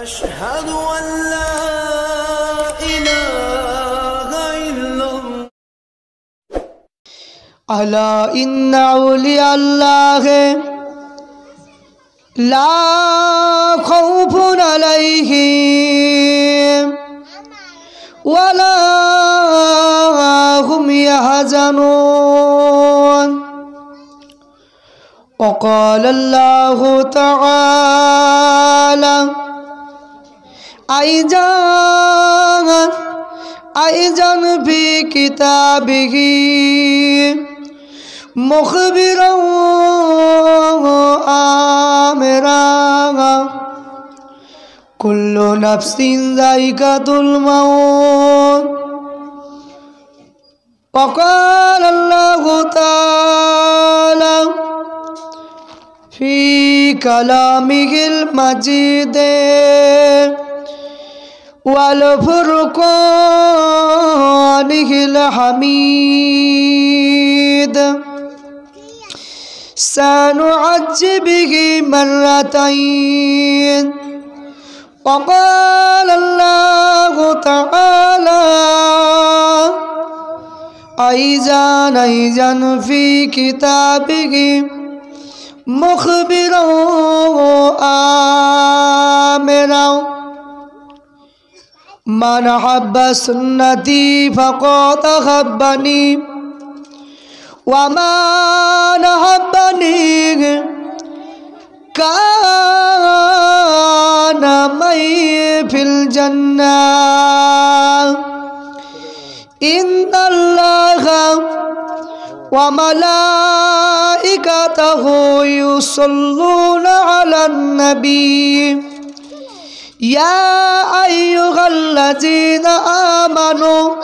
أشهد أن لا إله إلا الله ألا إن أولياء الله لا خوف عليهم ولا هم يحزنون وقال الله تعالى أيضا في كتابه مخبرا آمرا كل نفس ذائقة الموت وقال الله تعالى في كلامه المجيد والفرقانه الحميد سنعجب به مرتين وقال الله تعالى أيضا في كتابه مخبرا آمرا من حب سنتي فقد حبني ومن حبني كان معي في الجنة إن الله وملائكته يصلون على النبي يا أيها الذين آمنوا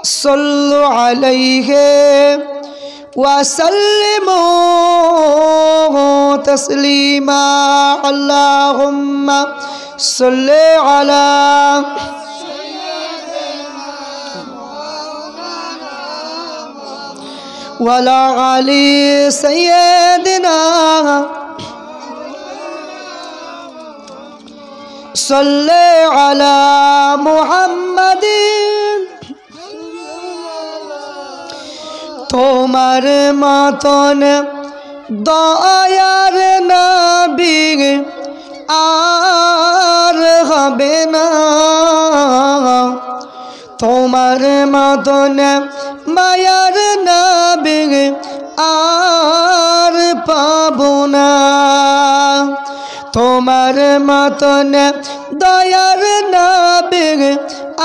صلوا عليه وسلموا تسليما اللهم صل على وعلى آل سيدنا صل على محمد তোমার মতন দয়ার নবী আর হবে না তোমার মতন মায়ার নবী আর পাবো না তোমার মতন দয়ার নবী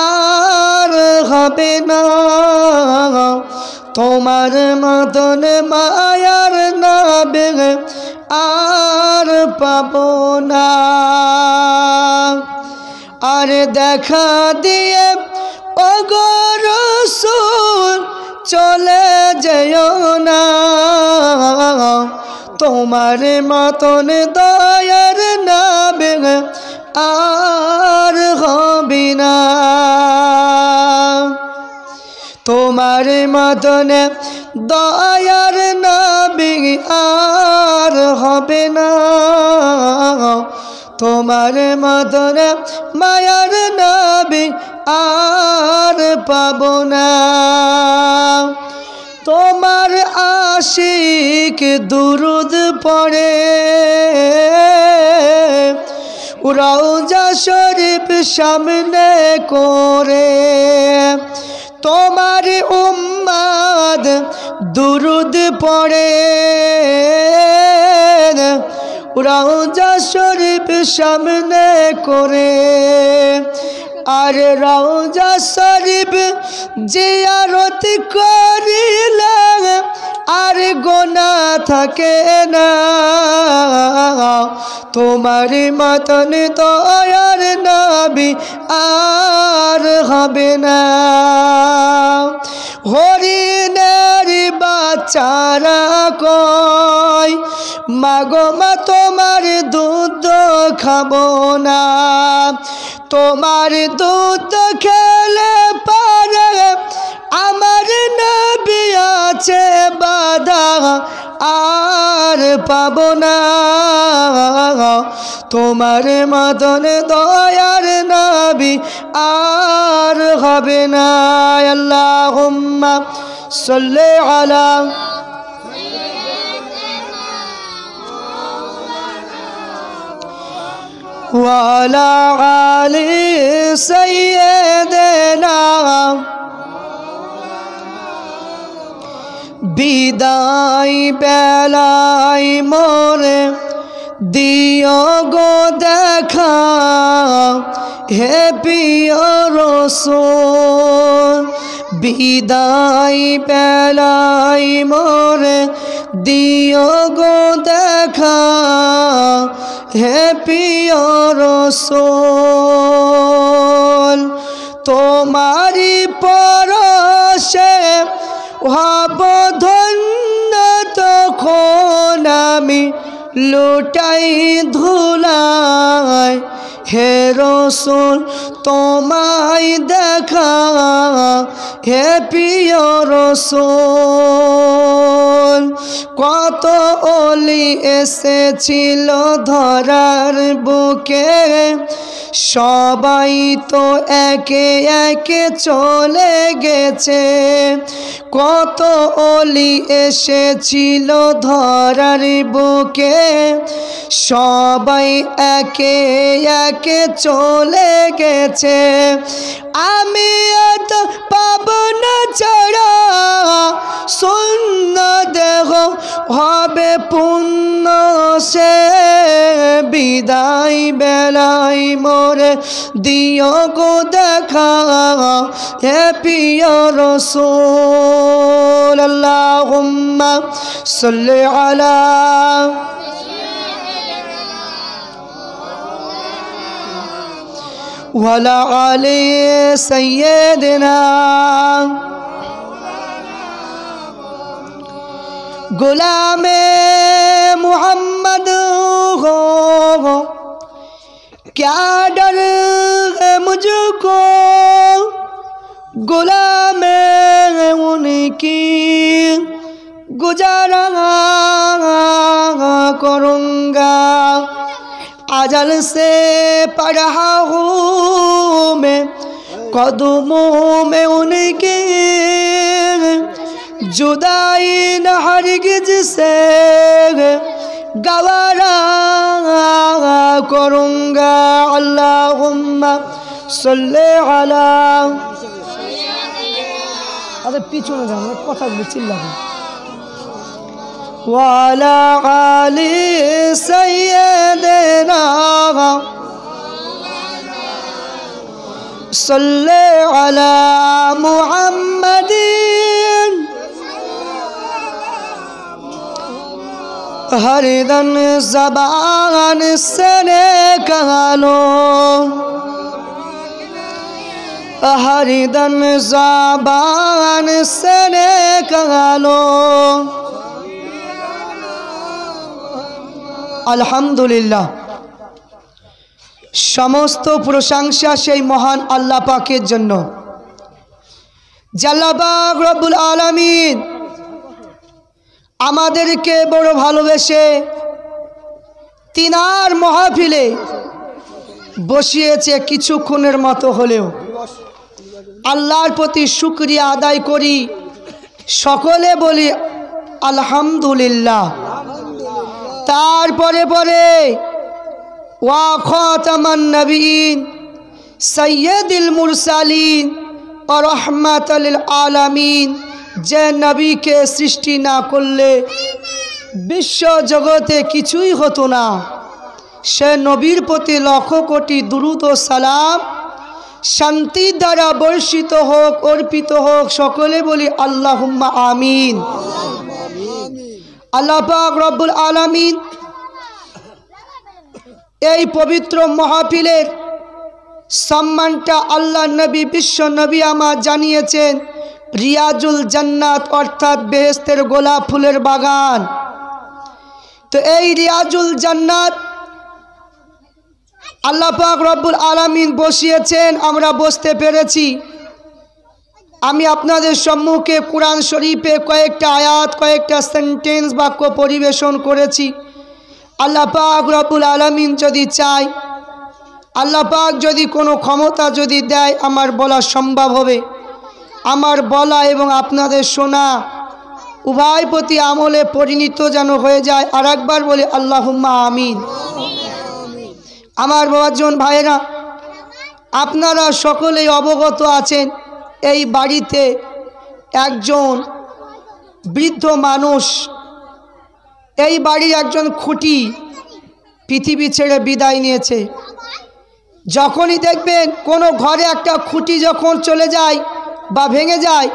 আর হবে না তোমার মতন মায়ার নবী আর পাবো না আর দেখা দিয়ে ওগো রাসূল চলে যেও না তোমার মতন দয়ার নবী আর হবে না তোমার মতন দয়ার নবী আর হবে না তোমার মতন মায়ার নবী আর পাবো না তোমার আশিক দুরুদ পড়ে রওজা শরীফ সামনে করে তোমার উম্মত দুরুদ পড়ে রওজা শরীফ সামনে করে আর রওজা শরীফ জিয়ারত করিলে আর গুনাহ থাকে না তোমার মতন দয়ার নবী আর হবে না হরিণের বাচ্চারা কয় মাগো মা তোমার দুধ খাবো না তোমার দুধ খেলে পারে আমার নবী আছে বাধা আর পাবো না তোমার মতন দয়ার নবী আর হবে না। আল্লাহুম্মা সাল্লি আলা ওয়া আলা আলি সাইয়্যিদিনা বিদায় বেলায় মোরে দিও গো দেখা হে প্রিয় রাসূল। বিদায় বেলায় মোরে দিও গো দেখা হে প্রিয় রাসূল। তোমারি পরশে হব ধন্য তখন আমি লুটাই ধুলায় হে রাসূল তোমায় দেখা হে প্রিয় রাসূল। কত ওলি এসেছিল ধরার বুকে সবাই তো একে একে চলে গেছে। কত ওলি এসেছিল ধরার বুকে সবাই একে একে চলে গেছে। আমি এত পাবন ছাড়া শূন্য দেহ হবে পুণ্য সে। বিদায় বেলায় মোরে দিও গো দেখা হে প্রিয় রাসূল। আল্লাহুম্মা সাল্লি আলা ওয়া আলা আলি সাইয়্যিদিনা गुलामे मोहम्मद हो क्या डर है मुझको गुलामे उनकी गुजारा करूँगा। अजल से पढ़ा हूँ मैं कदमों में उनके जुदाई न हरगिज से गवारा करूँगा। अल्लाहुम्मा सल्ले अला अरे पीछे न जाओ कथा चिल्लाबो वाला आली सय्यदना सल्ले अला मुहम्मदिन हर दन ज़बान से निकालो हर दन ज़बान से निकालो। আলহামদুলিল্লাহ সমস্ত প্রশংসা সেই মহান আল্লাহ পাকের জন্য। আল্লাহ পাক রব্বুল আলামিন আমাদেরকে বড় ভালোবেসে তিনার মাহফিলে বসিয়েছে কিছুক্ষণের মতো হলেও আল্লাহর প্রতি শুকরিয়া আদায় করি। সকলে বলি আলহামদুলিল্লাহ। তারপরে পরে ওয়া খাতামান নবীন সৈয়দুল মুরসালিন ও রহমাতুল লিল আলামিন যে নবীকে সৃষ্টি না করলে বিশ্ব জগতে কিছুই হতো না সে নবীর প্রতি লক্ষ কোটি দুরূদ ও সালাম শান্তি দ্বারা বর্ষিত হোক অর্পিত হোক। সকলে বলি আল্লাহুম্মা আমিন। আল্লাহ পাক রব্বুল আলামিন এই পবিত্র মাহফিলের সম্মানটা আল্লাহ নবী বিশ্ব নবী আমার জানিয়েছেন রিয়াজুল জান্নাত অর্থাৎ বেহেশতের গোলাপ ফুলের বাগান। তো এই রিয়াজুল জান্নাত আল্লাহ পাক রব্বুল আলামিন বসিয়েছেন, আমরা বসতে পেরেছি। আমি আপনাদের সম্মুখে কুরআন শরীফে কয়েকটা আয়াত কয়েকটা সেন্টেন্স বাক্য পরিবেশন করেছি। আল্লাহ পাক রব্বুল আলামিন যদি চায়, আল্লাহ পাক যদি কোনো ক্ষমতা যদি দেয়, আমার বলা সম্ভব হবে। আমার বলা এবং আপনাদের শোনা উভয় প্রতি আমলে পরিণত যেন হয়ে যায়। আর একবার বলি আল্লাহুম্মা আমিন। আমার বাবাজন ভাইরা, আপনারা সকলেই অবগত আছেন, এই বাড়িতে একজন বৃদ্ধ মানুষ, এই বাড়ির একজন খুঁটি পৃথিবী ছেড়ে বিদায় নিয়েছে। যখনই দেখবেন কোনো ঘরে একটা খুঁটি যখন চলে যায় বা ভেঙে যায়,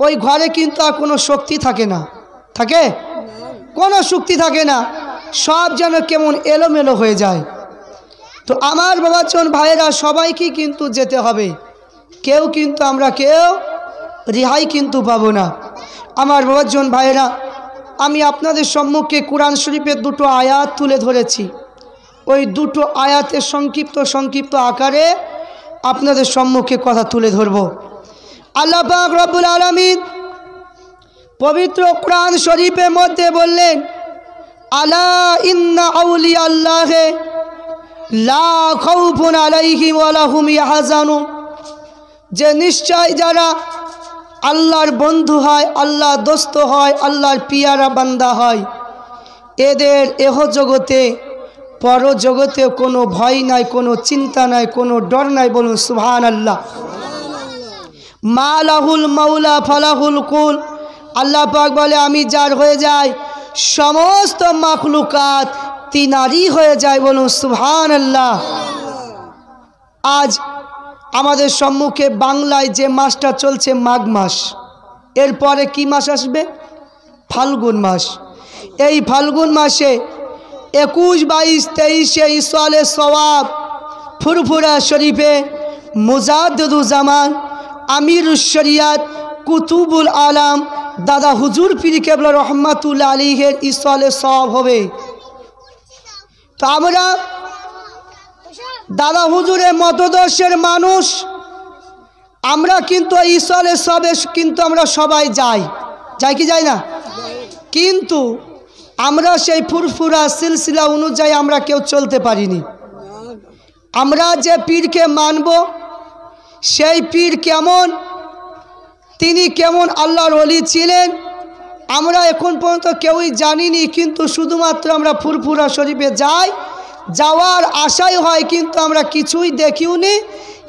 ওই ঘরে কিন্তু আর কোনো শক্তি থাকে না। থাকে? কোনো শক্তি থাকে না, সব যেন কেমন এলোমেলো হয়ে যায়। তো আমার বাবাচন ভাইয়েরা, সবাইকেই কিন্তু যেতে হবে, কেউ কিন্তু আমরা কেউ রেহাই কিন্তু পাবো না। আমার বাবাজন ভাইয়েরা, আমি আপনাদের সম্মুখে কোরআন শরীফের দুটো আয়াত তুলে ধরেছি। ওই দুটো আয়াতের সংক্ষিপ্ত আকারে আপনাদের সম্মুখে কথা তুলে ধরব। আল্লাহ পাক রব্বুল আলামিন পবিত্র কোরআন শরীফের মধ্যে বললেন, আলা ইন্না আউলিয়া আল্লাহে লা খাউফুন আলাইহিম ওয়া লা হুম ইয়াহজানুন, যে নিশ্চয় যারা আল্লাহর বন্ধু হয়, আল্লাহ দোস্ত হয়, আল্লাহর পিয়ারা বান্দা হয়, এদের এহ জগতে পরজগতে কোনো ভয় নাই, কোনো চিন্তা নাই, কোনো ডর নাই। বলুন সুবহানাল্লাহ। মালাহুল মাওলা ফালাহুল কুল, আল্লাহ পাক বলে আমি যার হয়ে যাই, সমস্ত মাখলুকাত তিনারই হয়ে যায়। বলুন সুবহানাল্লাহ। আজ আমাদের সম্মুখে বাংলায় যে মাসটা চলছে মাঘ মাস, এরপরে কি মাস আসবে? ফাল্গুন মাস। এই ফাল্গুন মাসে 21, 22, 23 ইসওয়ালে সওয়াব ফুরফুরা শরীফে মুজাদ্দিদুজ্জামান আমিরুশ শরিয়াত কুতুবুল আলাম দাদা হুজুর পীর কেবলা রহমাতুল্লাহ আলাইহির ইসওয়ালে সওয়াব হবে। তো আমরা দাদা হুজুরের মতদর্শের মানুষ, আমরা কিন্তু ইসওয়ালে সবে কিন্তু আমরা সবাই যাই কি যাই না? কিন্তু আমরা সেই ফুরফুরা সিলসিলা অনুযায়ী আমরা কেউ চলতে পারিনি। আমরা যে পীরকে মানব, সেই পীর কেমন, তিনি কেমন আল্লাহর ওলি ছিলেন, আমরা এখন পর্যন্ত কেউই জানিনি। কিন্তু শুধুমাত্র আমরা ফুরফুরা শরীফে যাই, যাওয়ার আশাই হয়, কিন্তু আমরা কিছুই দেখিও নি,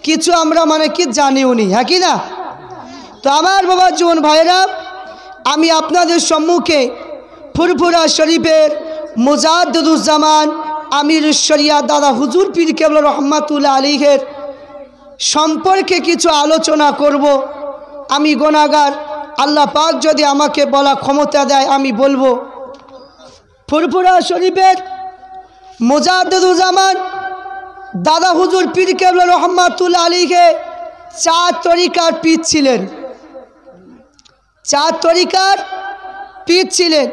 কিছু আমরা কি জানিও নি। হ্যাঁ কি না? তো আমার বাবা জীবন ভাইরা, আমি আপনাদের সম্মুখে ফুরফুরা শরীফের মুজাদ্দিদুজ্জামান আমিরুশ শরিয়াত দাদা হুজুর পীর কেবলা রহমাতুল্লাহ আলাইহির সম্পর্কে কিছু আলোচনা করব। আমি গুনাহগার, আল্লাহ পাক যদি আমাকে বলা ক্ষমতা দেয় আমি বলবো। ফুরফুরা শরীফের মুজাদ্দিদুজ্জামান দাদা হুজুর পীর কেবলা রহমাতুল্লাহ আলাইহি 4 তরিকার পীর ছিলেন। 4 তরিকার পীর ছিলেন।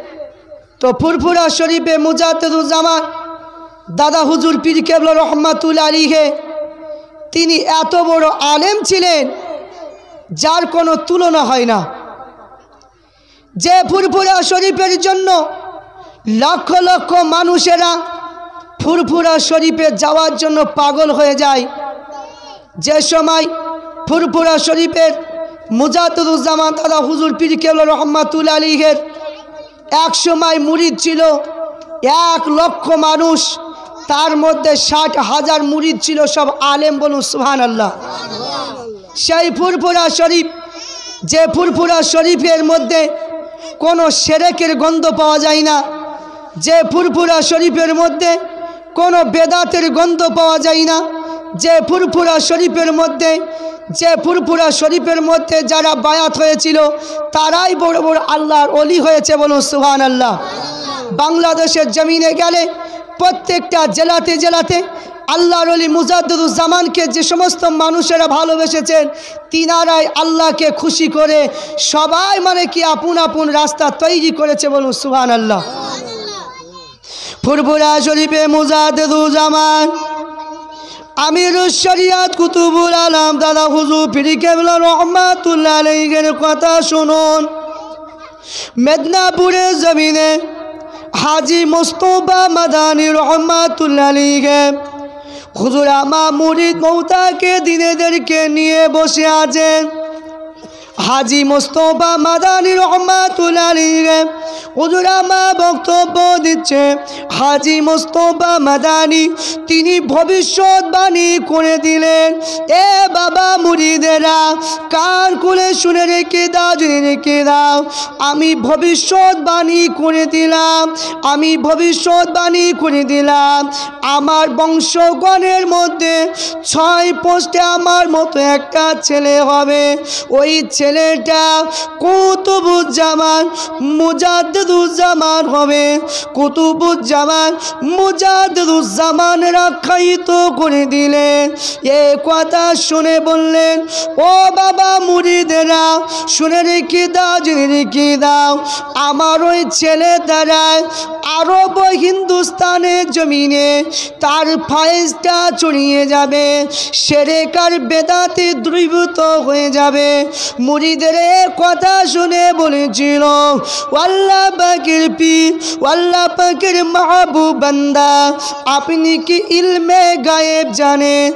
তো ফুরফুরা শরীফে মুজাদ্দিদুজ্জামান দাদা হুজুর পীর কেবলা রহমাতুল্লাহ আলাইহি তিনি এত বড় আলেম ছিলেন, যার কোনো তুলনা হয় না। যে ফুরফুরা শরীফের জন্য লক্ষ লক্ষ মানুষেরা ফুরফুরা শরীফে যাওয়ার জন্য পাগল হয়ে যায়। যে সময় ফুরফুরা শরীফের মুজাদ্দিদুজ্জামান দাদা হুজুর পীর কেবলা রহমাতুল্লাহ আলাইহির এক সময় মুরিদ ছিল 1 লক্ষ মানুষ, তার মধ্যে 60,000 মুরিদ ছিল, সব আলেম। বলুন সুবহানাল্লাহ। সেই ফুরফুরা শরীফ, যে ফুরফুরা শরীফের মধ্যে কোনো শিরকের গন্ধ পাওয়া যায় না, যে ফুরফুরা শরীফের মধ্যে কোনো বেদাতের গন্ধ পাওয়া যায় না, যে ফুরফুরা শরীফের মধ্যে যারা বায়াত হয়েছিল তারাই বড় বড় আল্লাহর ওলি হয়েছে। বলুন সুবহানাল্লাহ। বাংলাদেশের জমিনে গেলে প্রত্যেকটা জেলাতে জেলাতে আল্লাহর ওলি মুজাদ্দিদুজ্জামানকে যে সমস্ত মানুষেরা ভালোবেসেছেন, তিনারাই আল্লাহকে খুশি করে সবাই কি আপন আপন রাস্তা তৈরি করেছে। বলুন সুবহানাল্লাহ। ফুরফুরা শরীফে মুজাদ্দিদুজ্জামান আমিরুশ শরিয়াত কুতুবুল আলাম দাদা হুজুর পীর কেবলা রহমাতুল্লাহ আলাইহির কথা শুনুন। মেদিনীপুরের জমিনে হাজী মোস্তফা মাদানী রহমাতুল্লাহ আলাইহি হুজুর আমার মুরিদ মৌতাকে দিনেদেরকে নিয়ে বসে আছেন। হাজী মোস্তফা মাদানী রহমাতুল্লাহ আলাইহি হুজুর আমার বক্তব্য দিচ্ছে। হাজী মোস্তফা মাদানী তিনি ভবিষ্যৎবাণী করে দিলেন। এ বাবা মুরিদেরা কান খুলে শুনে রেখে দাও, জেনে রেখে দাও, আমি ভবিষ্যৎবাণী করে দিলাম, আমি ভবিষ্যৎবাণী করে দিলাম আমার বংশগণের মধ্যে 6 পোস্টে আমার মতো একটা ছেলে হবে। ওই ছেলেটা কুতুবুজ্জামান মুজাদ্দিদুজ্জামান হবে। কুতুবুজ্জামান মুজাদ্দিদুজ্জামান আখ্যায়িত করে দিলেন। এ কথা শুনে বললেন, ও বাবা মুরিদেরা শুনে রেখে দাও, জেনে রেখে দাও, আমার ওই ছেলে দ্বারায় আরব হিন্দুস্তানের জমিনে তার ফায়েজটা ছড়িয়ে যাবে, শিরকার বেদাতে দ্রবীভূত হয়ে যাবে। মুরিদের কথা শুনে বলেছিল, আল্লাহ পাকের পীর, আল্লাহ পাকের মাহবুব বান্দা, আপনি কি ইলমে গায়েব জানেন?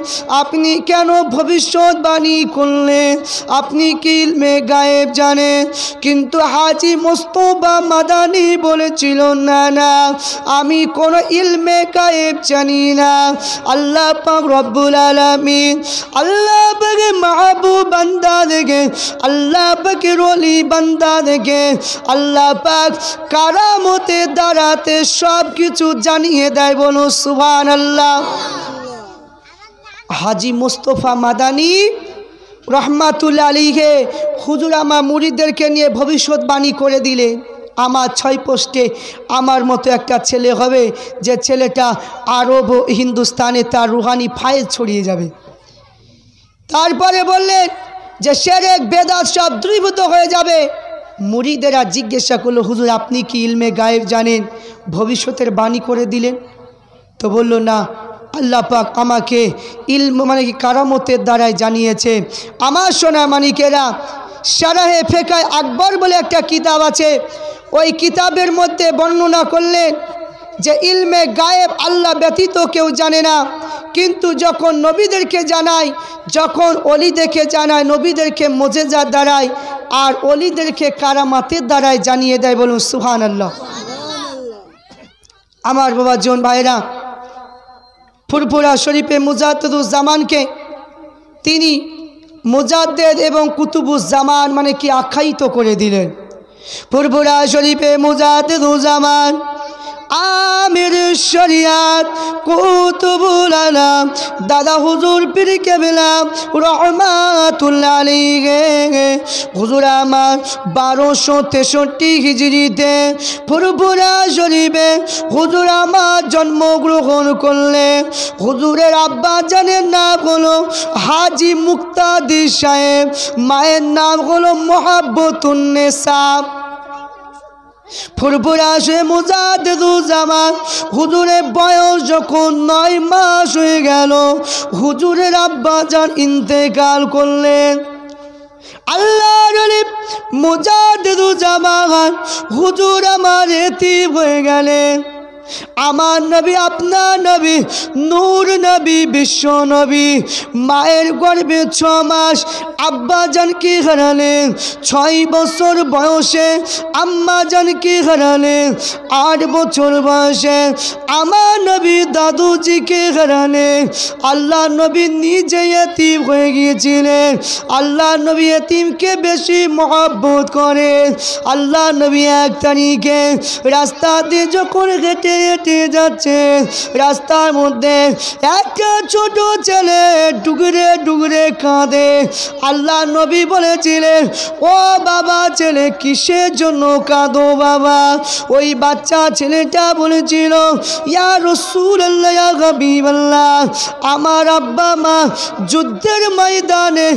আপনি কেন ভবিষ্যৎবাণী করলেন? আপনি কি ইলমে গায়েব জানেন? কিন্তু হাজী মোস্তফা মাদানী বলেছিল, না না, আমি কোনো ইলমে গায়েব জানি না। আল্লাহ পাক রব্বুল আলামিন, আল্লাহ পাকের মাহবুব বান্দা দেখে, আল্লাহ পাকের ওলি বান্দা দেখে আল্লাহ পাক কারামতের দ্বারাতে সব কিছু জানিয়ে দেয়। বলো সুবহানাল্লাহ। হাজী মোস্তফা মাদানী রহমাতুল্লাহ আলাইহি হুজুর আমার মুরিদদেরকে নিয়ে ভবিষ্যৎবাণী করে দিলে, আমার 6 পোস্টে আমার মতো একটা ছেলে হবে, যে ছেলেটা আরব ও হিন্দুস্তানে তার রুহানি ফায়েজ ছড়িয়ে যাবে। তারপরে বললেন যে শিরক বেদাত সব দ্রবীভূত হয়ে যাবে। মুরিদেরা জিজ্ঞাসা করলো, হুজুর আপনি কি ইলমে গায়েব জানেন? ভবিষ্যতের বাণী করে দিলেন। তো বলল, না, আল্লাহ পাক আমাকে ইলম মানে কি কারামতের দ্বারাই জানিয়েছে। আমার সোনা মানিকেরা, শারাহে ফিকাহ আকবর বলে একটা কিতাব আছে, ওই কিতাবের মধ্যে বর্ণনা করলেন যে ইলমে গায়েব আল্লাহ ব্যতীত কেউ জানে না, কিন্তু যখন নবীদেরকে জানায়, যখন অলিদেরকে জানায়, নবীদেরকে মুজিজার দ্বারায় আর অলিদেরকে কারামাতের দ্বারায় জানিয়ে দেয়। বলুন সুবহানাল্লাহ। আমার বাবা জন ভাইরা, ফুরফুরা শরীফে মুজাদ্দিদুজ্জামানকে তিনি মুজাদ্দিদ এবং কুতুবুজ্জামান মানে কি আখ্যায়িত করে দিলেন। ফুরফুরা শরীফে মুজাদ্দিদুজ্জামান আমির শরিয়াত কুতুবুল আলাম দাদা হুজুর পীর কেবলা রহমাতুল্লাহ আলাইহি হুজুর আমার 1263 হিজরিতে ফুরফুরা শরীফে হুজুর আমার জন্মগ্রহণ করলেন। হুজুরের আব্বা জানের নাম হলো হাজী মুক্তাদির সাহেব, মায়ের নাম হলো মুহাব্বতুন্নেসা। ফুরফুরা সে মুজাদ্দিদুজ্জামান হুজুরের বয়স যখন 9 মাস হয়ে গেল, হুজুরের আব্বা জান ইন্তেকাল করলেন। আল্লাহর ওলি মুজাদ্দিদুজ্জামান হুজুর আমার এতিম হয়ে গেলেন। আমার নবী, আপনার নবী, নূর নবী, বিশ্ব নবী মায়ের গর্ভে 6 মাস আব্বা জানকে হারালেন। 6 বছর বয়সে আম্মা জানকে হারালেন। 8 বছর বয়সে আমার নবী দাদুজিকে হারালেন। আল্লাহ নবী নিজে এতিম হয়ে গিয়েছিলেন। আল্লাহ নবী এতিমকে বেশি মহব্বত করেন। আল্লাহ নবী এক তারিখে রাস্তা দিয়ে যখন হেঁটে হেঁটে যাচ্ছে, রাস্তার মধ্যে একটা ছোট ছেলে ডুগরে ডুগরে কাঁদে। আল্লাহ নবী বলেছিলেন, ও বাবা ছেলে কিসের জন্য কাঁদো বাবা? ওই বাচ্চা ছেলেটা বলেছিল, ইয়া রাসূলুল্লাহ, ইয়া হাবিবাল্লাহ, আমার আব্বা মা যুদ্ধের ময়দানে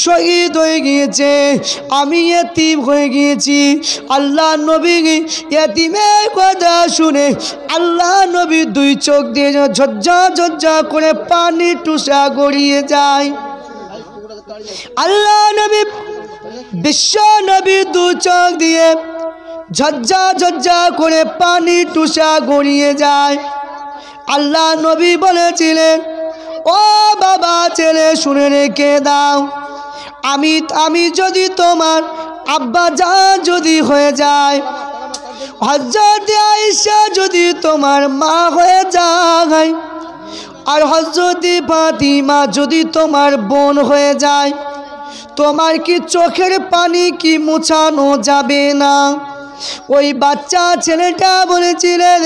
শহীদ হয়ে গিয়েছে, আমি এতিম হয়ে গিয়েছি। আল্লাহ নবী এতিমের কথা শুনে আল্লাহ নবী 2 চোখ দিয়ে ঝরঝা ঝরঝা করে পানি টুসা গড়িয়ে যায়। আল্লাহ নবী বিশ্ব নবী 2 চোখ দিয়ে ঝজ্জা ঝজ্জা করে পানি টুসা গড়িয়ে যায়। আল্লাহ নবী বলেছিলেন, ও বাবা ছেলে শুনে রেখে দাও, আমি যদি তোমার আব্বা জান যদি হয়ে যায়, হযরত আয়েশা যদি তোমার মা হয়ে যায়, আর হযরত ফাতিমা যদি তোমার বোন হয়ে যায়, তোমার কি চোখের পানি কি মুছানো যাবে না? ওই বাচ্চা ছেলেটা বলেছিলেন,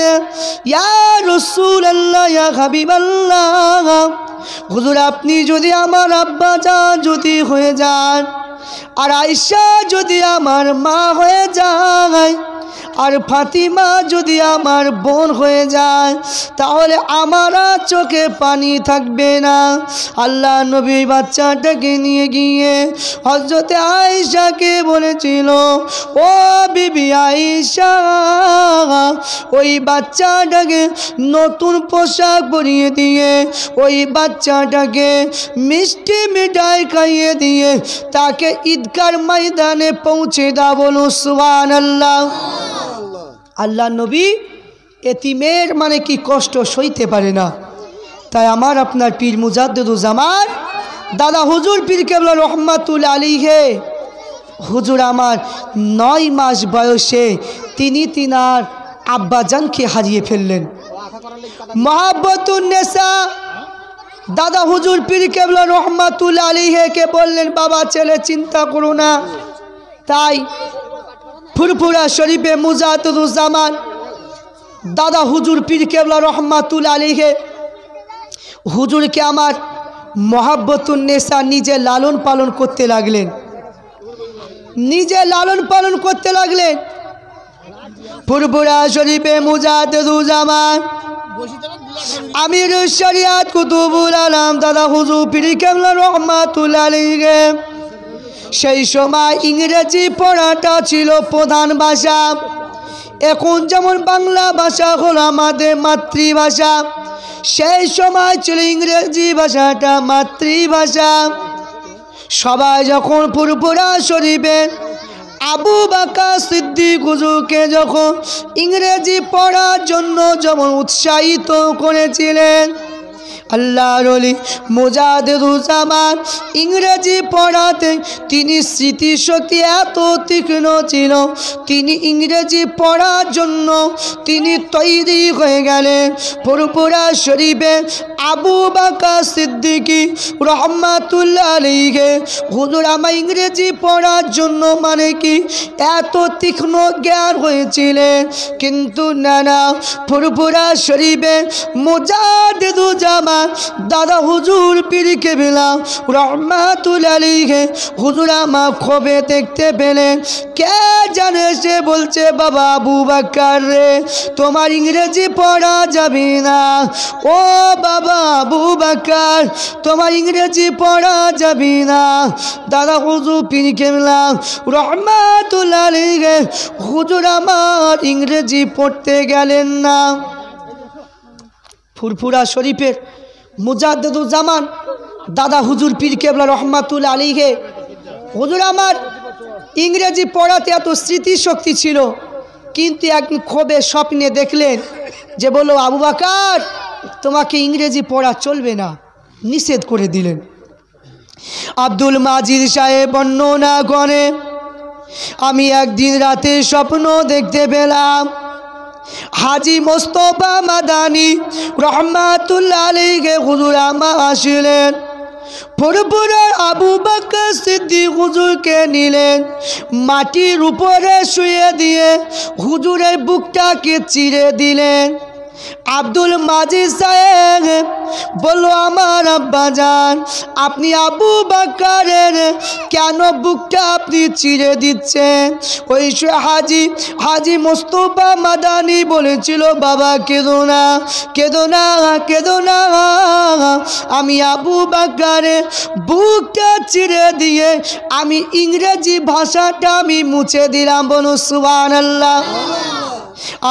ইয়া রাসূলুল্লাহ, ইয়া হাবিবাল্লাহ, হুজুর আপনি যদি আমার আব্বা জান যদি হয়ে যান, আর আয়েশা যদি আমার মা হয়ে যায়, আর ফাতিমা যদি আমার বোন হয়ে যায়, তাহলে আমার আর চোখে পানি থাকবে না। আল্লাহ নবী বাচ্চাটাকে নিয়ে গিয়ে হযরত আয়েশাকে বলেছিল, ও বিবি আয়েশা, ওই বাচ্চাটাকে নতুন পোশাক পরিয়ে দিয়ে, ওই বাচ্চাটাকে মিষ্টি মিঠাই খাইয়ে দিয়ে তাকে ঈদগার ময়দানে পৌঁছে দাও। বলো সুবহানাল্লাহ। আল্লাহ নবী এতিমের মানে কি কষ্ট সইতে পারে না। তাই আমার আপনার পীর মুজাদ্দিদুজ্জামান দাদা হুজুর পীর কেবলা রহমাতুল্লাহ আলাইহি, হুজুর আমার 9 মাস বয়সে তিনি তিনার আব্বাজানকে হারিয়ে ফেললেন। মহাব্বতুন নেসা দাদা হুজুর পীর কেবলা রহমাতুল্লাহ আলাইহিকে বললেন, বাবা ছেলে চিন্তা করো না। তাই ফুরফুরা শরীফে মুজাদ্দিদুজ্জামান দাদা হুজুর পীর কেবলা রহমাতুল্লাহ আলাইহি হুজুরকে আমার মহাব্বতুন নেসা নিজে লালন পালন করতে লাগলেন, নিজে লালন পালন করতে লাগলেন। ফুরফুরা শরীফে মুজাদ্দিদুজ্জামান আমির শরিয়াত কুতুবুল আলম দাদা হুজুর পীর কেবলা রহমাতুল্লাহ আলাইহি, সেই সময় ইংরেজি পড়াটা ছিল প্রধান ভাষা। এখন যেমন বাংলা ভাষা হলো আমাদের মাতৃভাষা, সেই সময় ছিল ইংরেজি ভাষাটা মাতৃভাষা। সবাই যখন ফুরফুরা শরীফে আবু বকর সিদ্দিক হুজুরকে যখন ইংরেজি পড়ার জন্য যেমন উৎসাহিত করেছিলেন, আল্লাহর ওলি মুজাদ্দিদুজ্জামান ইংরেজি পড়াতে তিনি স্মৃতিশক্তি এত তীক্ষ্ণ ছিল, তিনি ইংরেজি পড়ার জন্য তিনি তৈরি হয়ে গেলেন। ফুরফুরা শরীফে আবু বকর সিদ্দিক রহমাতুল্লাহ আলাইহি হুজুর আমার ইংরেজি পড়ার জন্য মানে কি এত তীক্ষ্ণ জ্ঞান হয়েছিলেন, কিন্তু না, ফুরফুরা শরীফে মুজাদ্দিদুজ্জামান দাদা হুজুর পীর কেবলা রহমাতুল্লাহ আলাইহি হুজুর আমার খবে দেখতে পেলেন। কে জানে সে বলছে, বাবা আবু বকর রে, তোমার ইংরেজি পড়া যাবে না। ও বাবা আবু বকর, তোমার ইংরেজি পড়া যাবে না। দাদা হুজুর পীর কেবলা রহমাতুল্লাহ আলাইহি হুজুর আমার ইংরেজি পড়তে গেলেন না। ফুরফুরা শরীফের মুজাদ্দিদুজ্জামান দাদা হুজুর পীর কেবলা রহমাতুল্লাহ আলাইহি হুজুর আমার ইংরেজি পড়াতে এত স্মৃতিশক্তি ছিল, কিন্তু একদিন খোবে স্বপ্নে দেখলেন যে বলল, আবু বকর তোমাকে ইংরেজি পড়া চলবে না, নিষেধ করে দিলেন। আব্দুল মাজিদ সাহেব বর্ণনা করে, আমি একদিন রাতে স্বপ্ন দেখতে পেলাম হাজী মোস্তফা মাদানী রহমাতুল্লাহ আলাইহি হুজুর আমার আসলেন। ফুরফুরার আবু বকর সিদ্দিক হুজুরকে নিলেন, মাটির উপরে শুয়ে দিয়ে হুজুরের বুকটাকে চিরে দিলেন। আব্দুল মাজিদ সাহেব বলল, আমার আব্বাজান আপনি আবু বকরের কেন বুকটা আপনি চিরে দিচ্ছেন? ওই হাজী মোস্তফা মাদানী বলেছিল, বাবা কেঁদো না, কেঁদো না, কেঁদো না, আমি আবু বকরের বুকটা চিরে দিয়ে আমি ইংরেজি ভাষাটা আমি মুছে দিলাম। বলো সুবহানাল্লাহ।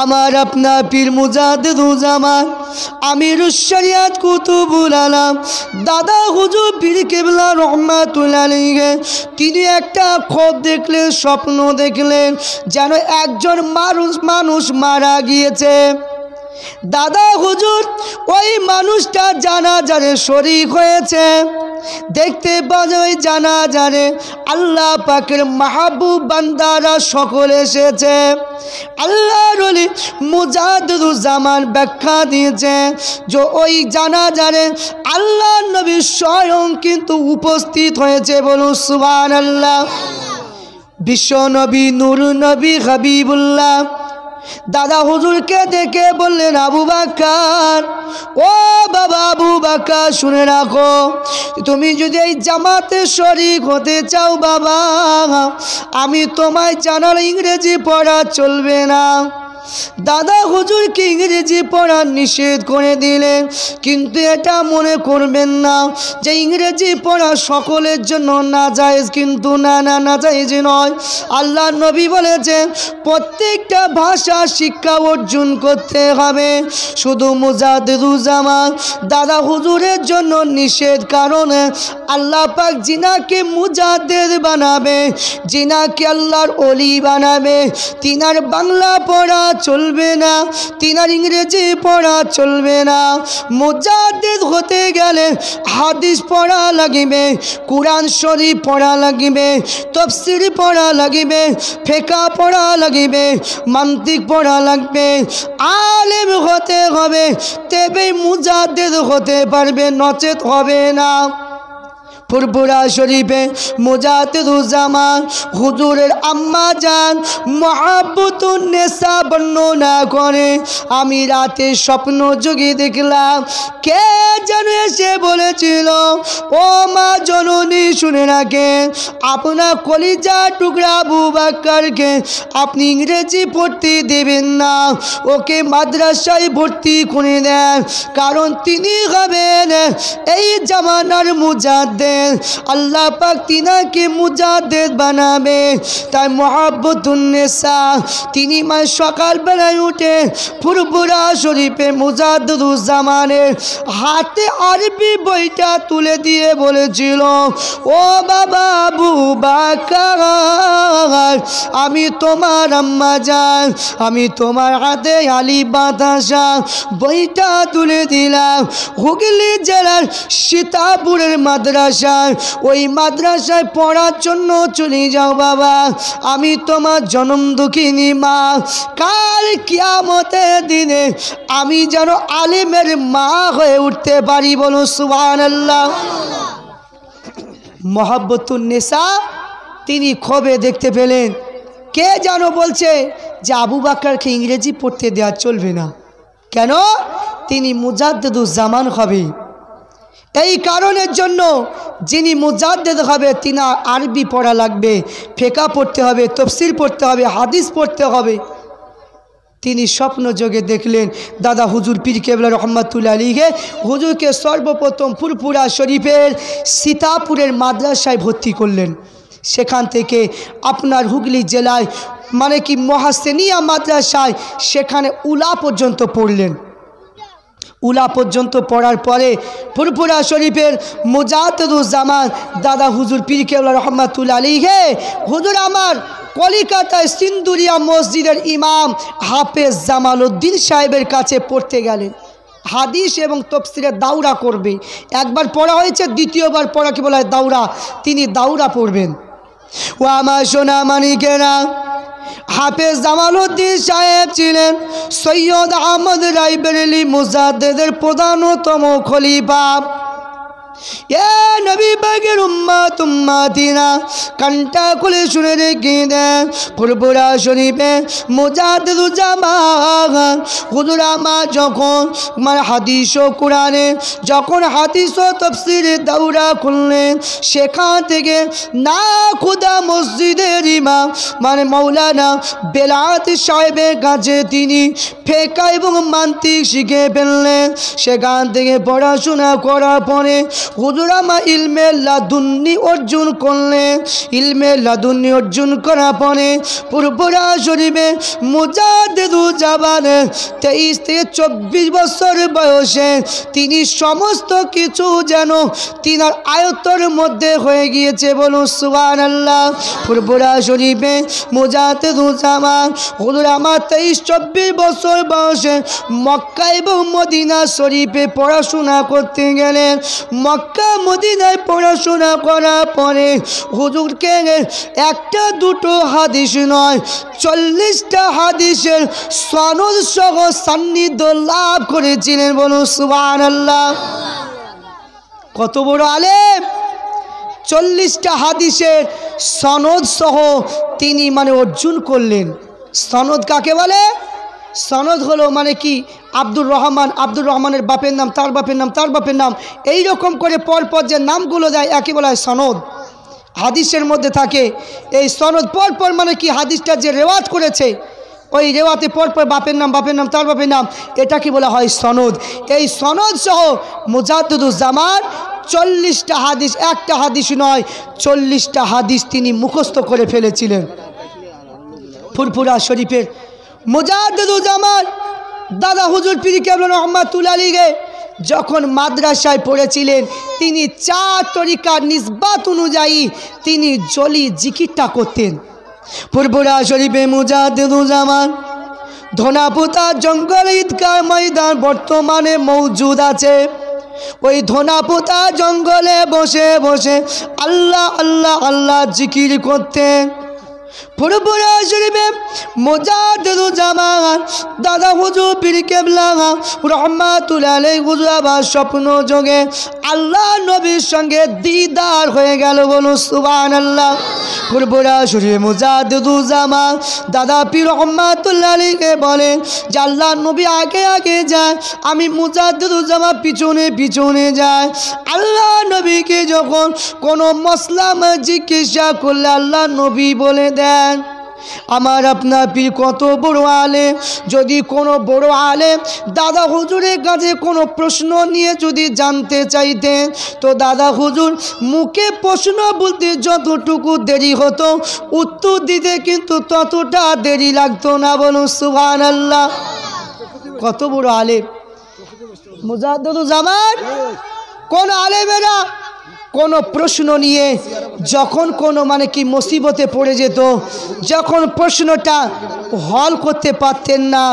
আমার আপনার পীর মুজাদ্দিদুজ্জামান আমিরুশ শরিয়াত কুতুবুল আলম দাদা হুজুর পীর কেবলা রহমাতুল্লাহ আলাইহি তিনি একটা খোদ দেখলেন, স্বপ্ন দেখলেন যেন একজন মানুষ মারা গিয়েছে। দাদা হুজুর ওই মানুষটা জানাজারে শরীক হয়েছে। দেখতে পাওয়া যায় ওই জানাজারে আল্লাহ পাকের মাহবুব বান্দারা সকল এসেছে। আল্লাহর ওলি মুজাদ্দিদুজ্জামান ব্যাখ্যা দিয়েছে যে ওই জানাজারে আল্লাহ নবী স্বয়ং কিন্তু উপস্থিত হয়েছে। বলুন সুবহানাল্লাহ। বিশ্ব নবী নূর নবী হাবিবুল্লাহ দাদা হুজুরকে দেখে বললেন, আবু বকর, ও বাবা আবু বকর শুনে রাখো, তুমি যদি এই জামাতে শরীক হতে চাও বাবা, আমি তোমায় জানার ইংরেজি পড়া চলবে না। দাদা হুজুরকে ইংরেজি পড়া নিষেধ করে দিলেন, কিন্তু এটা মনে করবেন না যে ইংরেজি পড়া সকলের জন্য নাজায়েজ, কিন্তু নাজায়েজ নয়। আল্লাহ নবী বলেছেন প্রত্যেকটা ভাষা শিক্ষা অর্জন করতে হবে। শুধু মুজাদ্দিদুজ্জামান দাদা হুজুরের জন্য নিষেধ, কারণ আল্লাহ পাক জিনাকে মুজাদ্দিদ বানাবে, জিনাকে আল্লাহর ওলি বানাবে, তিনার বাংলা পড়া চলবে না, তিনার ইংরেজি পড়া চলবে না। মুজাদ্দিদ হতে গেলে হাদিস পড়া লাগিবে, কুরআন শরীফ পড়া লাগিবে, তাফসীর পড়া লাগিবে, ফিকহ পড়া লাগিবে, মান্তিক পড়া লাগবে, আলেম হতে হবে, তবে মুজাদ্দিদ হতে পারবে, নচেত হবে না। ফুরফুরা শরীফে মুজাদ্দিদুজ্জামান হুজুরের আম্মা জান মুহাব্বতুন নেসা বর্ণনা করে, আমি রাতে স্বপ্ন যোগে দেখলাম কে যেন এসে বলেছিল, ও মা জননী শুনে রাখেন, আপনার কলিজা টুকরা আবু বকরকে আপনি ইংরেজি পড়তে দেবেন না, ওকে মাদ্রাসায় ভর্তি করে দেন, কারণ তিনি হবেন এই জামানার মুজাদ্দিদ। আল্লাহ পাক তিনাকে মুজাদ্দিদ বানাবে। তাই মুহাব্বতুন নেসা তিনি মা সকালবেলায় উঠে ফুরফুরা শরীফে মুজাদ্দিদুজ্জামানের হাতে আরবি বইটা তুলে দিয়ে বলেছিল, ও বাবা আবু বকর, আমি তোমার আম্মা জান, আমি তোমার হাতে আলী বাতাসা বইটা তুলে দিলাম। হুগলি জেলার সীতাপুরের মাদ্রাসা, ওই মাদ্রাসায় পড়ার জন্য চলে যাও বাবা, আমি তোমার জনম দুঃখিনী মা, কাল কিয়ামতের দিনে আমি যেন আলেমের মা হয়ে উঠতে পারি। বলো সুবহানাল্লাহ। মুহাব্বতুন নেসা তিনি খবে দেখতে পেলেন কে যেন বলছে যে আবু বকরকে ইংরেজি পড়তে দেওয়া চলবে না, কেন? তিনি মুজাদ্দিদুজ্জামান হবে। এই কারণের জন্য যিনি মুজাদ্দিদ হবে তিনি আরবি পড়া লাগবে, ফিকহ পড়তে হবে, তাফসীর পড়তে হবে, হাদিস পড়তে হবে। তিনি স্বপ্ন যোগে দেখলেন দাদা হুজুর পীর কেবলা রহমাতুল্লাহ আলাইহি হুজুরকে সর্বপ্রথম ফুরফুরা শরীফের সীতাপুরের মাদ্রাসায় ভর্তি করলেন। সেখান থেকে আপনার হুগলি জেলায় মানে কি মহাসেনিয়া মাদ্রাসায় সেখানে উলা পর্যন্ত পড়লেন। উলা পর্যন্ত পড়ার পরে ফুরফুরা শরীফের মুজাদ্দিদুজ্জামান দাদা হুজুর পীর কেবলা রহমাতুল্লাহ আলাইহি হুজুর আমার কলিকাতায় সিন্দুরিয়া মসজিদের ইমাম হাফেজ জামালউদ্দিন সাহেবের কাছে পড়তে গেলেন। হাদিস এবং তাফসীরের দাওরা করবে, একবার পড়া হয়েছে, দ্বিতীয়বার পড়াকে বলা হয় দাওরা, তিনি দাওরা পড়বেন। ও আমার সোনা মানিকেরা, হাফেজ জামালউদ্দিন সাহেব ছিলেন সৈয়দ আহমদ রায়বেরেলি মুজাদ্দিদের প্রধানতম খলিফা। এ নবী পাকের উম্মত উম্মাতিনা কানটা খুলে শুনে রেখে দেন, ফুরফুরা শরীফে মুজাদ্দিদুজ্জামান হুজুর আমার যখন মানে হাদিস ও কোরআনে যখন হাদিস ও তাফসীরের দাওরা খুললেন, সেখান থেকে না খুদা মসজিদের ইমাম মানে মাওলানা বেলাত সাহেবের কাছে তিনি ফিকহ এবং মান্তিক শিখে ফেললেন। সেখান থেকে পড়াশোনা করার পরে হুজুর আমার ইলমে লাদুন্নি অর্জন করলেন। ইলমে লাদুন্নি অর্জন করার পরে ফুরফুরা শরীফে মুজাদ্দিদুজ্জামান 23 থেকে 24 বছর বয়সে তিনি সমস্ত কিছু যেন তিনার আয়ত্তের মধ্যে হয়ে গিয়েছে। বলুন সুবহানাল্লাহ। ফুরফুরা শরীফে মুজাদ্দিদুজ্জামান হুজুর আমার 23-24 বছর বয়সে মক্কা এবং মদিনা শরীফে পড়াশোনা করতে গেলেন। মক্কা মদিনায় পড়াশোনা করার পরে হুজুরকে একটা দুটো হাদিস নয় 40টা হাদিসের সনদ সহ সান্নিধ্য লাভ করেছিলেন। বলুন সুবহানাল্লাহ। কত বড় আলেম! 40টা হাদিসের সনদ সহ তিনি অর্জন করলেন। সনদ কাকে বলে? সনদ হলো কি আব্দুর রহমানের বাপের নাম, তার বাপের নাম, তার বাপের নাম, এই রকম করে পরপর যে নামগুলো দেয় একে বলা হয় সনদ। হাদিসের মধ্যে থাকে এই সনদ পরপর কি হাদিসটা যে রেওয়াত করেছে ওই রেওয়াতে পরপর বাপের নাম, তার বাপের নাম, এটা কি বলা হয় সনদ। এই সনদ সহ মুজাদ্দিদুজ্জামান 40টা হাদিস, একটা হাদিস নয় 40টা হাদিস তিনি মুখস্থ করে ফেলেছিলেন। ফুরফুরা শরীফের মুজাদ্দিদুজ্জামান দাদা হুজুর পীর কেবলা রহমাতুল্লাহ আলাইহি যখন মাদ্রাসায় পড়েছিলেন তিনি 4 তরিকার নিসবাত অনুযায়ী তিনি জলি জিকিরটা করতেন। ফুরফুরা শরীফে মুজাদ্দিদুজ্জামান ধনাপুতা জঙ্গল ঈদগাহ ময়দান বর্তমানে মৌজুদ আছে। ওই ধনাপুতা জঙ্গলে বসে বসে আল্লাহ আল্লাহ আল্লাহ জিকির করতেন। ফুরফুরা শরীফে মুজাদ্দিদুজ্জামান দাদা হুজুর পীর কেবলা রহমাতুল্লাহ আলাইহি হুজুর আবার স্বপ্ন যোগে আল্লাহ নবীর সঙ্গে দিদার হয়ে গেল। বলুন সুবহানাল্লাহ। ফুরফুরা শরীফে মুজাদ্দিদুজ্জামান দাদা পীর রহমাতুল্লাহ আলাইহি বলেন যে আল্লাহ নবী আগে আগে যায়, আমি মুজাদ্দিদুজ্জামান পিছনে পিছনে যাই। আল্লাহ নবীকে যখন কোনো মসলাম জিজ্ঞাসা করলে আল্লাহ নবী বলে দেন আমার আপনার পীর কত বড় আলেম। যদি কোনো বড় আলেম দাদা হুজুরের কাছে কোনো প্রশ্ন নিয়ে যদি জানতে চাইতেন তো দাদা হুজুর মুখে প্রশ্ন বলতে যতটুকু দেরি হতো উত্তর দিতে কিন্তু ততটা দেরি লাগতো না। বলুন সুবহানাল্লাহ। কত বড় আলেম মুজাদ্দিদুজ্জামান। কোন আলেমেরা কোনো প্রশ্ন নিয়ে যখন কোনো মুসিবতে পড়ে যেত, যখন প্রশ্নটা হল করতে পারতেন না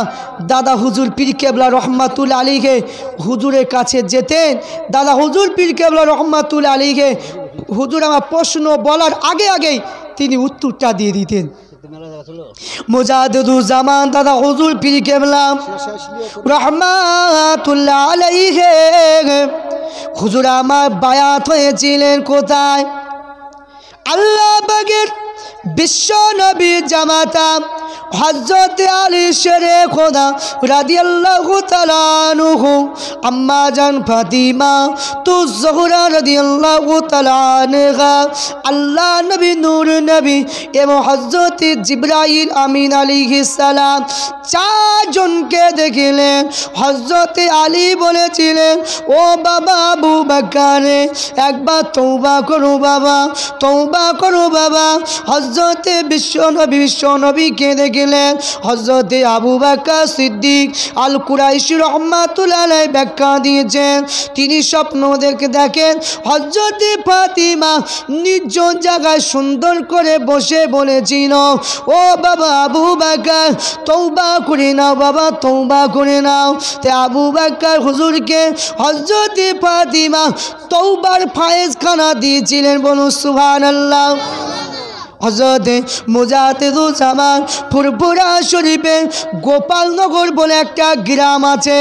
দাদা হুজুর পীর কেবলা রহমাতুল্লাহ আলাইহি হুজুরের কাছে যেতেন। দাদা হুজুর পীর কেবলা রহমাতুল্লাহ আলাইহি হুজুর আমার প্রশ্ন বলার আগে আগেই তিনি উত্তরটা দিয়ে দিতেন। মুজাদ্দিদুজ্জামান দাদা হুজুর পীর কেবলা রহমাতুল্লাহ আলাইহি হুজুর আমার বায়াত হয়েছিলেন কোথায়? আল্লাহ পাকের বিশ্ব নবী জামাতা হযরত আলী শেরে খোদা রাদিয়াল্লাহু তাআলা আনহু আম্মা জান ফাতিমা তু জোহরা রাদিয়াল্লাহু তাআলা আনহা আল্লাহ নবী নূর নবী এবং হযরত জিবরাইল আমিন আলাইহিস সালাম 4 জনকে দেখিলেন। হযরত আলী বলেছিলেন ও বাবা আবু বকর একবার তওবা করো বাবা, তওবা করো বাবা। হযরত বিশ্ব নবীকে দেখিলেন হযরত আবু বকর সিদ্দিক আল কুরাইশি রাহমাতুল্লাহ আলাইহি ব্যাখ্যা দিয়েছেন। তিনি স্বপ্ন দেখেন হযরত ফাতিমা নির্জন জায়গায় সুন্দর করে বসে বলেছিল ও বাবা আবু বকর তওবা করে নাও বাবা, তওবা করে নাও। তে আবু বকর হুজুরকে হযরত ফাতিমা তওবার ফায়েজখানা দিয়েছিলেন। বলুন সুবহানাল্লাহ। হযরত মুজাদ্দিদুজ্জামান ফুরফুরা শরীফে গোপালনগর বলে একটা গ্রাম আছে।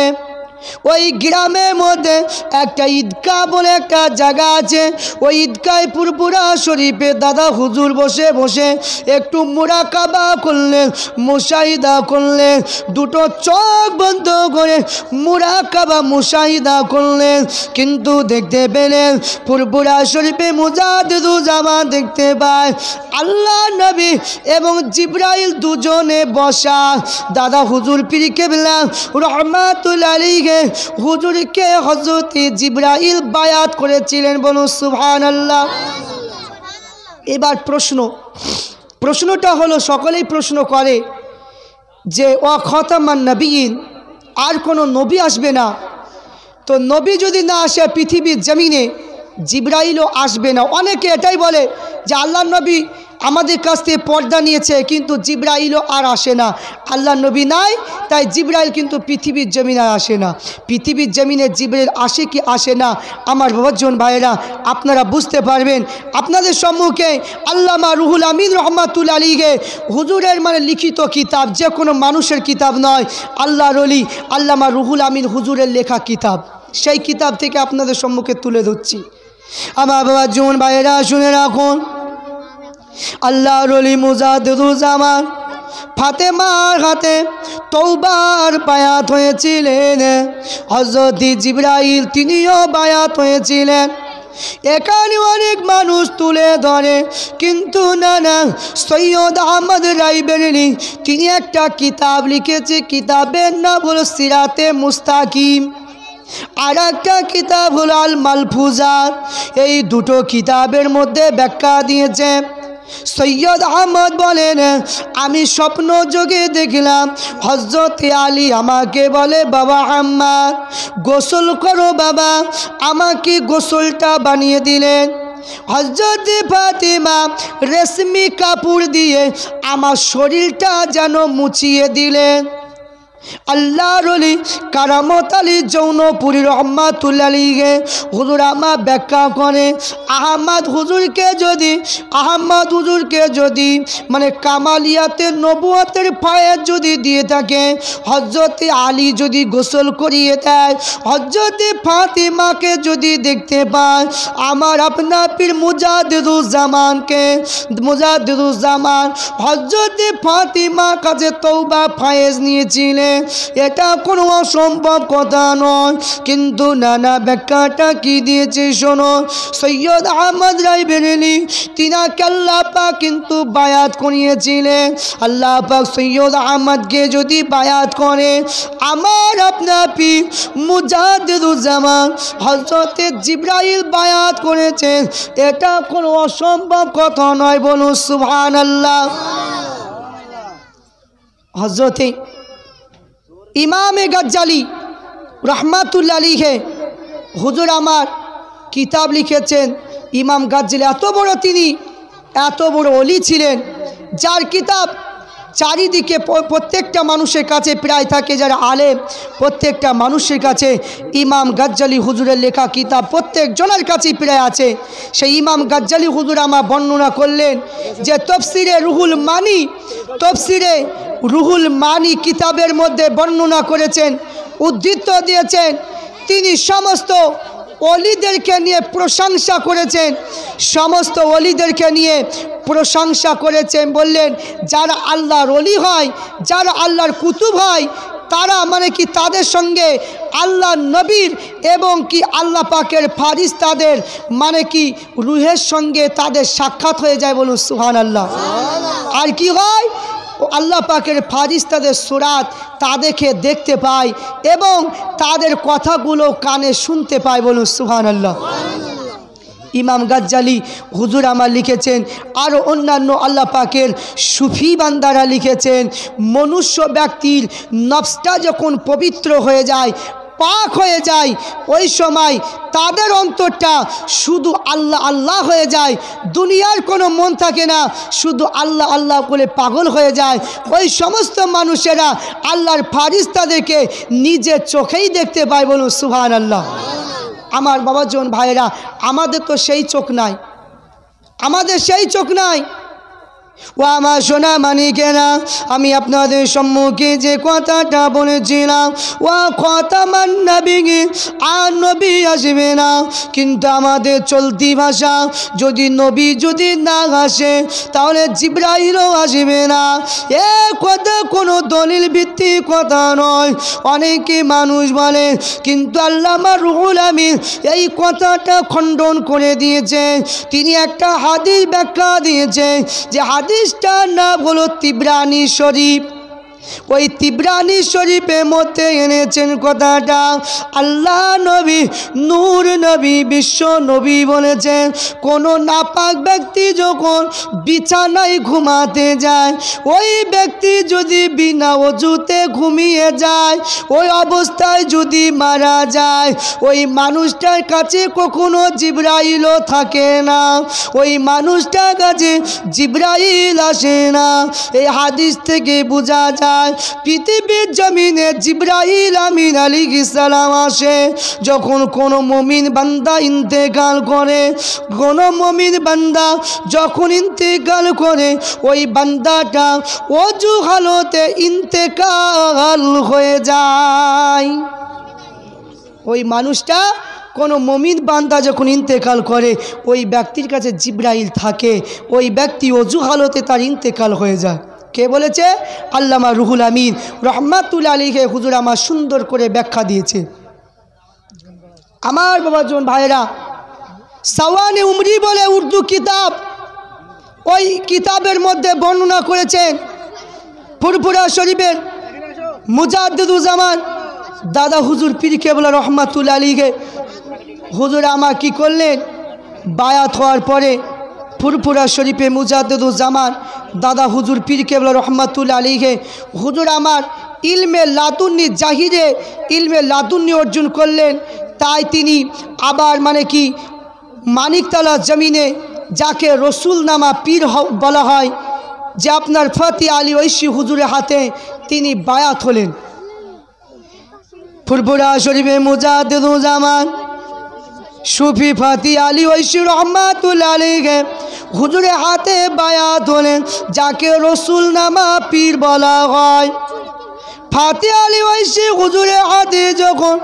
ওই গ্রামের মধ্যে একটা ঈদগাহ বলে একটা জায়গা আছে। ওই ঈদগাহে ফুরফুরা শরীফে দাদা হুজুর বসে বসে একটু মুরাকাবা করলেন, মুশাহিদা করলেন, দুটো চোখ বন্ধ করে মুরাকাবা মুশাহিদা করলেন। কিন্তু দেখতে পেলেন ফুরফুরা শরীফে মুজাদ্দিদুজ্জামান দেখতে পায় আল্লাহ নবী এবং জিবরাইল দুজনে বসা। দাদা হুজুর পীর কেবলা রহমাতুল্লাহ আলাইহি আগে হুজুরকে হযরত জিবরাইল বায়াত করেছিলেন। বলুন সুবহানাল্লাহ। এবার প্রশ্নটা হলো, সকলেই প্রশ্ন করে যে ওয়া খাতামান নবিয়িন, আর কোনো নবী আসবে না? তো নবী যদি না আসে পৃথিবীর জমিনে, জিবরাইলও আসবে না। অনেকে এটাই বলে যে আল্লাহর নবী আমাদের কাছ থেকে পর্দা নিয়েছে, কিন্তু জিবরাইলও আর আসে না। আল্লাহর নবী নাই, তাই জিবরাইল কিন্তু পৃথিবীর জমিনে আসে না। পৃথিবীর জমিনে জিবরাইল আসে কি আসে না, আমার বাবাজন ভাইয়েরা আপনারা বুঝতে পারবেন। আপনাদের সম্মুখে আল্লামা রুহুল আমিন রহমাতুল্লাহ আলাইহি হুজুরের লিখিত কিতাব, যে কোনো মানুষের কিতাব নয়, আল্লাহর ওলি আল্লামা রুহুল আমিন হুজুরের লেখা কিতাব, সেই কিতাব থেকে আপনাদের সম্মুখে তুলে ধরছি। আমার বাবাজন ভাইয়েরা শুনে রাখুন, আল্লাহর ওলি মুজাদ্দিদুজ্জামান ফাতেমার হাতে তওবার বায়াত হয়েছিলেন। হযরত জিবরাইল তিনিও বায়াত হয়েছিলেন। এখানে অনেক মানুষ তুলে ধরে, কিন্তু না, সৈয়দ আহমদ রায়বেরেলী তিনি একটা কিতাব লিখেছে, কিতাবের নাম হলো সিরাতে মুস্তাকিম, আর একটা কিতাব হলো আল মালফুজাত। এই দুটো কিতাবের মধ্যে ব্যাখ্যা দিয়েছে। সৈয়দ আহমদ বলেন, আমি স্বপ্ন যোগে দেখলাম হযরত আলী আমাকে বলে, বাবা আম্মার গোসল করো বাবা। আমাকে গোসলটা বানিয়ে দিলেন। হযরত ফাতিমা রেশমি কাপড় দিয়ে আমার শরীরটা যেন মুছিয়ে দিলেন। আল্লাহর ওলি কারামত আলী জৌনপুরী রহমাতুল্লাহ আলাইহি হুজুর আমার ব্যাখ্যা করে, আহমদ হুজুরকে যদি কামালিয়াতে নবুয়তের ফায়েজ যদি দিয়ে থাকে, হযরত আলী যদি গোসল করিয়ে দেয়, হযরত ফাতিমাকে যদি দেখতে পায়, আমার আপনার পীর মুজাদ্দিদুজ্জামান হযরত ফাতিমার কাছে তওবা ফায়েজ নিয়েছিলেন। এটা কোনো অসম্ভব কথা নয়, কিন্তু নানা ব্যাখ্যাটা কি দিয়েছে শোনো। সৈয়দ আহমদ রায়বেরেলী তিনাকে আল্লাহ পাক কিন্তু বায়াত করিয়েছিলেন। আল্লাহ পাক সৈয়দ আহমদকে যদি বায়াত করে, আমার আপনার পীর মুজাদ্দিদুজ্জামান হযরত জিবরাইল বায়াত করেছেন, এটা কোনো অসম্ভব কথা নয়। বলুন সুবহানাল্লাহ। হযরত ইমামে গাজ্জালি রহমাতুল্লাহ আলাইহি হুজুর আমার কিতাব লিখেছেন। ইমাম গাজ্জালি এত বড় ওলি ছিলেন, যার কিতাব চারিদিকে প্রত্যেকটা মানুষের কাছে প্রায় থাকে, যারা আলেম প্রত্যেকটা মানুষের কাছে ইমাম গাজ্জালি হুজুরের লেখা কিতাব প্রত্যেক জনের কাছেই প্রায় আছে। সেই ইমাম গাজ্জালি হুজুর আমার বর্ণনা করলেন যে তফসিরে রুহুল মানি কিতাবের মধ্যে বর্ণনা করেছেন, উদ্ধৃত দিয়েছেন। তিনি সমস্ত ওলিদেরকে নিয়ে প্রশংসা করেছেন, বললেন যারা আল্লাহর ওলি হয়, যারা আল্লাহর কুতুব হয়, তারা তাদের সঙ্গে আল্লাহ নবীর এবং আল্লাহ পাকের ফারিস্তাদের রুহের সঙ্গে তাদের সাক্ষাৎ হয়ে যায়। বলুন সুবহানাল্লাহ। আর কি হয়, আল্লাহ পাকের ফারিস্তাদের সুরাত তাদেরকে দেখতে পায় এবং তাদের কথাগুলো কানে শুনতে পায়। বলুন সুবহানাল্লাহ। ইমাম গাজ্জালি হুজুর আমার লিখেছেন, আরও অন্যান্য আল্লাহ পাকের সুফি বান্দারা লিখেছেন, মনুষ্য ব্যক্তির নফসটা যখন পবিত্র হয়ে যায়, পাক হয়ে যায়, ওই সময় তাদের অন্তরটা শুধু আল্লাহ আল্লাহ হয়ে যায়, দুনিয়ার কোনো মন থাকে না, শুধু আল্লাহ আল্লাহ বলে পাগল হয়ে যায়। ওই সমস্ত মানুষেরা আল্লাহর ফারিস্তাদেরকে নিজের চোখেই দেখতে পায়। বলুন সুবহানাল্লাহ। আমার বাবাজন ভাইয়েরা, আমাদের তো সেই চোখ নাই। ও আমার সোনা মানিকেরা, আমি আপনাদের সম্মুখে যে কথাটা বলেছিলাম, ও খাতামান নবিয়্যিন, আর নবী আসবে না, কিন্তু আমাদের চলতি ভাষা যদি নবী যদি না আসে, তাহলে জিবরাইলও আসবে না। এ কথা কোনো দলিল ভিত্তিক কথা নয়। অনেকে মানুষ বলে, কিন্তু আল্লামা রুহুল আমিন এই কথাটা খণ্ডন করে দিয়েছে। তিনি একটা হাদিস ব্যাখ্যা দিয়েছে, যে হাদিসটার নাম হলো তিবরানি শরীফ। ওই তিবরানি শরীফের মধ্যে এনেছেন কথাটা। আল্লাহ নবী, নূর নবী, বিশ্ব নবী বলেছেন, কোনো নাপাক ব্যক্তি যখন বিছানায় ঘুমাতে যায়, ওই ব্যক্তি যদি বিনা ওযুতে ঘুমিয়ে যায়, ওই অবস্থায় যদি মারা যায়, ওই মানুষটার কাছে কখনো জিবরাইলও থাকে না, ওই মানুষটার কাছে জিবরাইল আসে না। এই হাদিস থেকে বোঝা যায় পৃথিবীর জমিনে জিবরাইল আমিন আলাইহিস সালাম আসে যখন কোনো মুমিন বান্দা ইন্তেকাল করে। কোনো মুমিন বান্দা যখন ইন্তেকাল করে, ওই বান্দাটা ওযু হালতে ইন্তেকাল হয়ে যায়। ওই মানুষটা, কোনো মুমিন বান্দা যখন ইন্তেকাল করে, ওই ব্যক্তির কাছে জিবরাইল থাকে, ওই ব্যক্তি ওযু হালতে তার ইন্তেকাল হয়ে যায়। কে বলেছে? আল্লামা রুহুল আমিন রহমাতুল্লাহ আলাইহি হুজুর আমার সুন্দর করে ব্যাখ্যা দিয়েছে। আমার বাবাজন ভাইরা, সাওয়ানে উমরি বলে উর্দু কিতাব, ওই কিতাবের মধ্যে বর্ণনা করেছেন ফুরফুরা শরীফের মুজাদ্দিদুজ্জামান দাদা হুজুর পীর কেবলা রহমাতুল্লাহ আলাইহি হুজুর আমার কি করলেন, বায়াত হওয়ার পরে ফুরফুরা শরীফে মুজাদ্দিদুজ্জামান দাদা হুজুর পীর কেবলা রহমাতুল্লাহ আলাইহি হুজুর আমার ইলমে লাদুন্নি জাহিরে ইলমে লাদুন্নি অর্জন করলেন। তাই তিনি আবার মানিকতলা জমিনে যাকে রসুল নামা পীর বলা হয়, যে আপনার ফতি আলী ঐশী হুজুরের হাতে তিনি বায়াত হলেন। ফুরফুরা শরীফে মুজাদ্দিদুজ্জামান সুফি ফতি আলী ঐশী রহমাতুল্লাহ আলাইহি হুজুরের হাতে বায়াত হলেন, যাকে রসুল নামা পীর বলা হয়। ফাতি আলী ঐশী হুজুরের হাতে যখন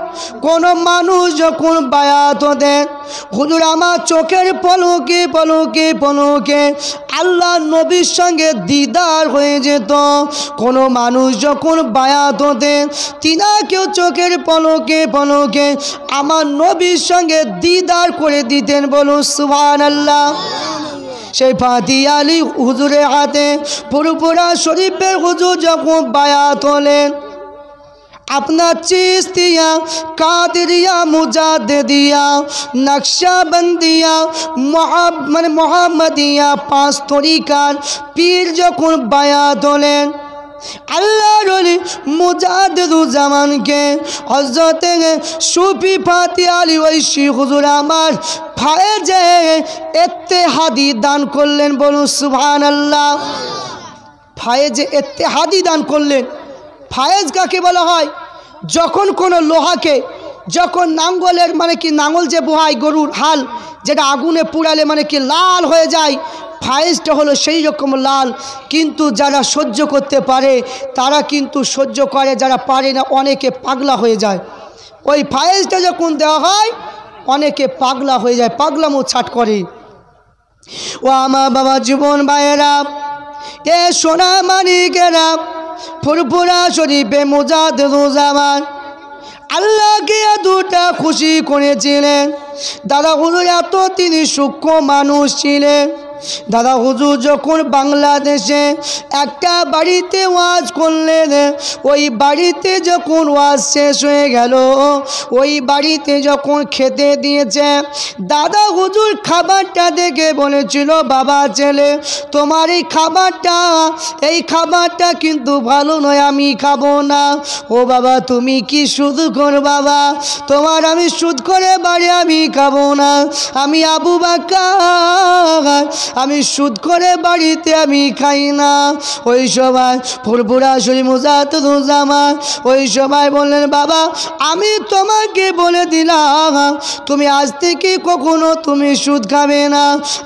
কোনো মানুষ যখন বায়াত দেন, হুজুর আমার চোখের পলকে পলকে পলকে আল্লাহ নবীর সঙ্গে দিদার হয়ে যেত। কোনো মানুষ যখন বায়াত দেন, তিনাকেও চোখের পলকে পলকে আমার নবীর সঙ্গে দিদার করে দিতেন। বলুন সুবহানাল্লাহ। সেই ফাতি আলী হুজুরের হাতে ফুরফুরা শরীফের হুজুর যখন বায়াত হলেন, আপনার চিশতিয়া, কাদরিয়া, মুজাদ্দিদিয়া, নকশবন্দিয়া, মোহাম্মদিয়া 5 তরিকার পীর যখন বায়াত হলেন, আল্লাহর ওলি মুজাদ্দিদুজ্জামানকে হযরত সুফি ফাতি আলী ঐশী হুজুর আমার ফায়েজে ইত্তেহাদি দান করলেন। বলুন সুবহানাল্লাহ। ফায়েজে ইত্তেহাদি দান করলেন। ফায়েজ কাকে বলা হয়? যখন কোনো লোহাকে, যখন নাঙ্গলের নাঙ্গল যে বোহায় গরুর হাল, যেটা আগুনে পুড়ালে লাল হয়ে যায়, ফায়েজটা হলো সেই রকম লাল। কিন্তু যারা সহ্য করতে পারে তারা কিন্তু সহ্য করে, যারা পারে না অনেকে পাগলা হয়ে যায়। ওই ফায়েজটা যখন দেওয়া হয় অনেকে পাগলা হয়ে যায়, পাগলামো ছাট করে। ও আমার বাবা জীবন ভাইয়েরা, এ সোনা মানিকেরা, ফুরফুরা শরীফে মুজাদ্দিদুজ্জামান আল্লাহকে এতটা খুশি করেছিলেন। দাদা হুজুর এত তিনি সূক্ষ্ম মানুষ ছিলেন। দাদা হুজুর যখন বাংলাদেশে একটা বাড়িতে ওয়াজ করলেন, ওই বাড়িতে যখন ওয়াজ শেষ হয়ে গেল, ওই বাড়িতে যখন খেতে দিয়েছে, দাদা হুজুর খাবারটা দেখে বলেছিল, বাবা ছেলে তোমার এই খাবারটা কিন্তু ভালো নয়, আমি খাবো না। ও বাবা তুমি কি সুদ কর বাবা, তোমার আমি সুদ করে বাড়ি আমি খাবো না। আমি আবু বাক্কার, আমি সুদ করে বাড়িতে আমি খাই না। ওই সময় ফুরফুরা শরীফ মুজাদ্দিদুজ্জামান ওই সময় বললেন, বাবা আমি তোমাকে বলে দিলাম তুমি আজ থেকে কখনো তুমি সুদ খাবে না।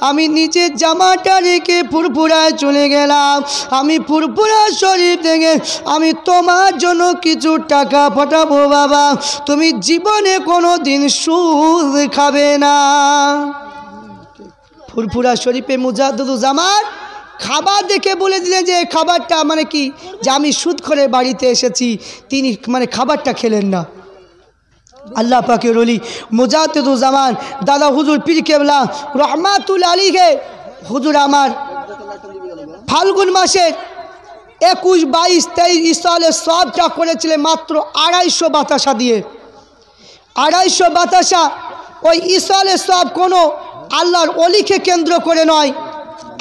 আমি নিচের জামাটা রেখে ফুরফুরায় চলে গেলাম। আমি ফুরফুরা শরীফ থেকে আমি তোমার জন্য কিছু টাকা পাঠাবো বাবা, তুমি জীবনে কোনো দিন সুদ খাবে না। ফুরফুরা শরীফে মুজাদ্দিদুজ্জামান খাবার দেখে বলে দিলেন যে খাবারটা কি, যে আমি সুদ করে বাড়িতে এসেছি। তিনি খাবারটা খেলেন না। আল্লাহ পাকের ওলি মুজাদ্দিদুজ্জামান দাদা হুজুর পীর কেবলা রহমাতুল্লাহ আলাইহি হুজুর আমার ফাল্গুন মাসের 21, 22, 23 সালে সবটা করেছিলেন মাত্র 250 বাতাসা দিয়ে। 250 বাতাসা। ওই ইসালে সব কোনো আল্লাহর অলিকে কেন্দ্র করে নয়,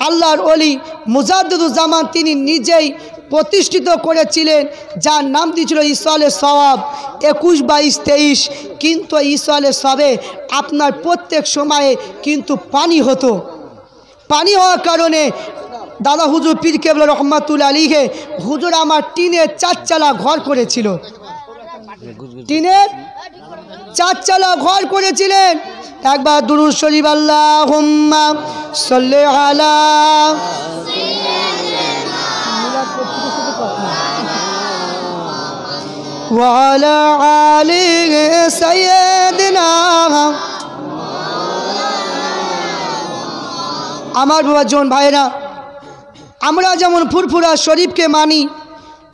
আল্লাহর অলি মুজাদ্দিদুজ্জামান তিনি নিজেই প্রতিষ্ঠিত করেছিলেন, যার নাম দিয়েছিল ইসালে সওয়াব 21, 22, 23। কিন্তু ইসালে সবে আপনার প্রত্যেক সময়ে কিন্তু পানি হতো। পানি হওয়ার কারণে দাদা হুজুর পীর কেবলা রহমাতুল্লাহ আলাইহি হুজুর আমার টিনের 4 চালা ঘর করেছিল, টিনের 4 চালা ঘর করেছিলেন। একবার দুরূদ শরীফ আল্লাহুম্মা সাল্লি আলা ওয়া আলা আলি সাইয়্যিদিনা। আমার বাবাজন ভাইরা, আমরা যেমন ফুরফুরা শরীফকে মানি,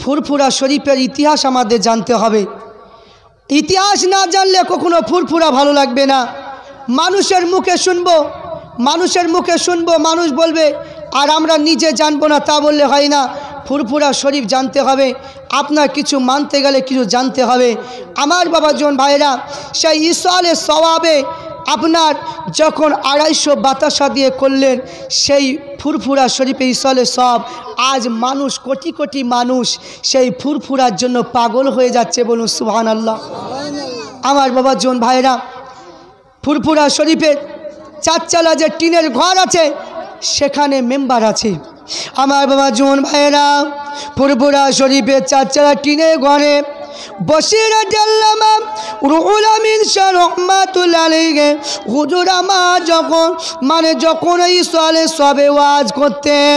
ফুরফুরা শরীফের ইতিহাস আমাদের জানতে হবে। ইতিহাস না জানলে কখনো ফুরফুরা ভালো লাগবে না। মানুষের মুখে শুনবো, মানুষের মুখে শুনবো, মানুষ বলবে, আর আমরা নিজে জানবো না, তা বললে হয় না। ফুরফুরা শরীফ জানতে হবে, আপনার কিছু মানতে গেলে কিছু জানতে হবে। আমার বাবাজন ভাইরা, সেই ইসালে সওয়াবে আপনার যখন 250 বাতাসা দিয়ে করলেন সেই ফুরফুরা শরীফে ইসালে সব, আজ মানুষ কোটি কোটি মানুষ সেই ফুরফুরার জন্য পাগল হয়ে যাচ্ছে, বলুন সুবহানাল্লাহ। আমার বাবাজন ভাইরা, ফুরফুরা শরীফের 4 চালা যে টিনের ঘর আছে সেখানে মেম্বার আছে। আমার বাবাজন ভাইরা, ফুরফুরা শরীফের 4 চালা টিনের ঘরে বসিরহাট আল্লামা রুহুল আমিন শাহ রহমাতুল্লাহ আলাইহি হুজুর আমার যখন ইসালে সবে ওয়াজ করতেন,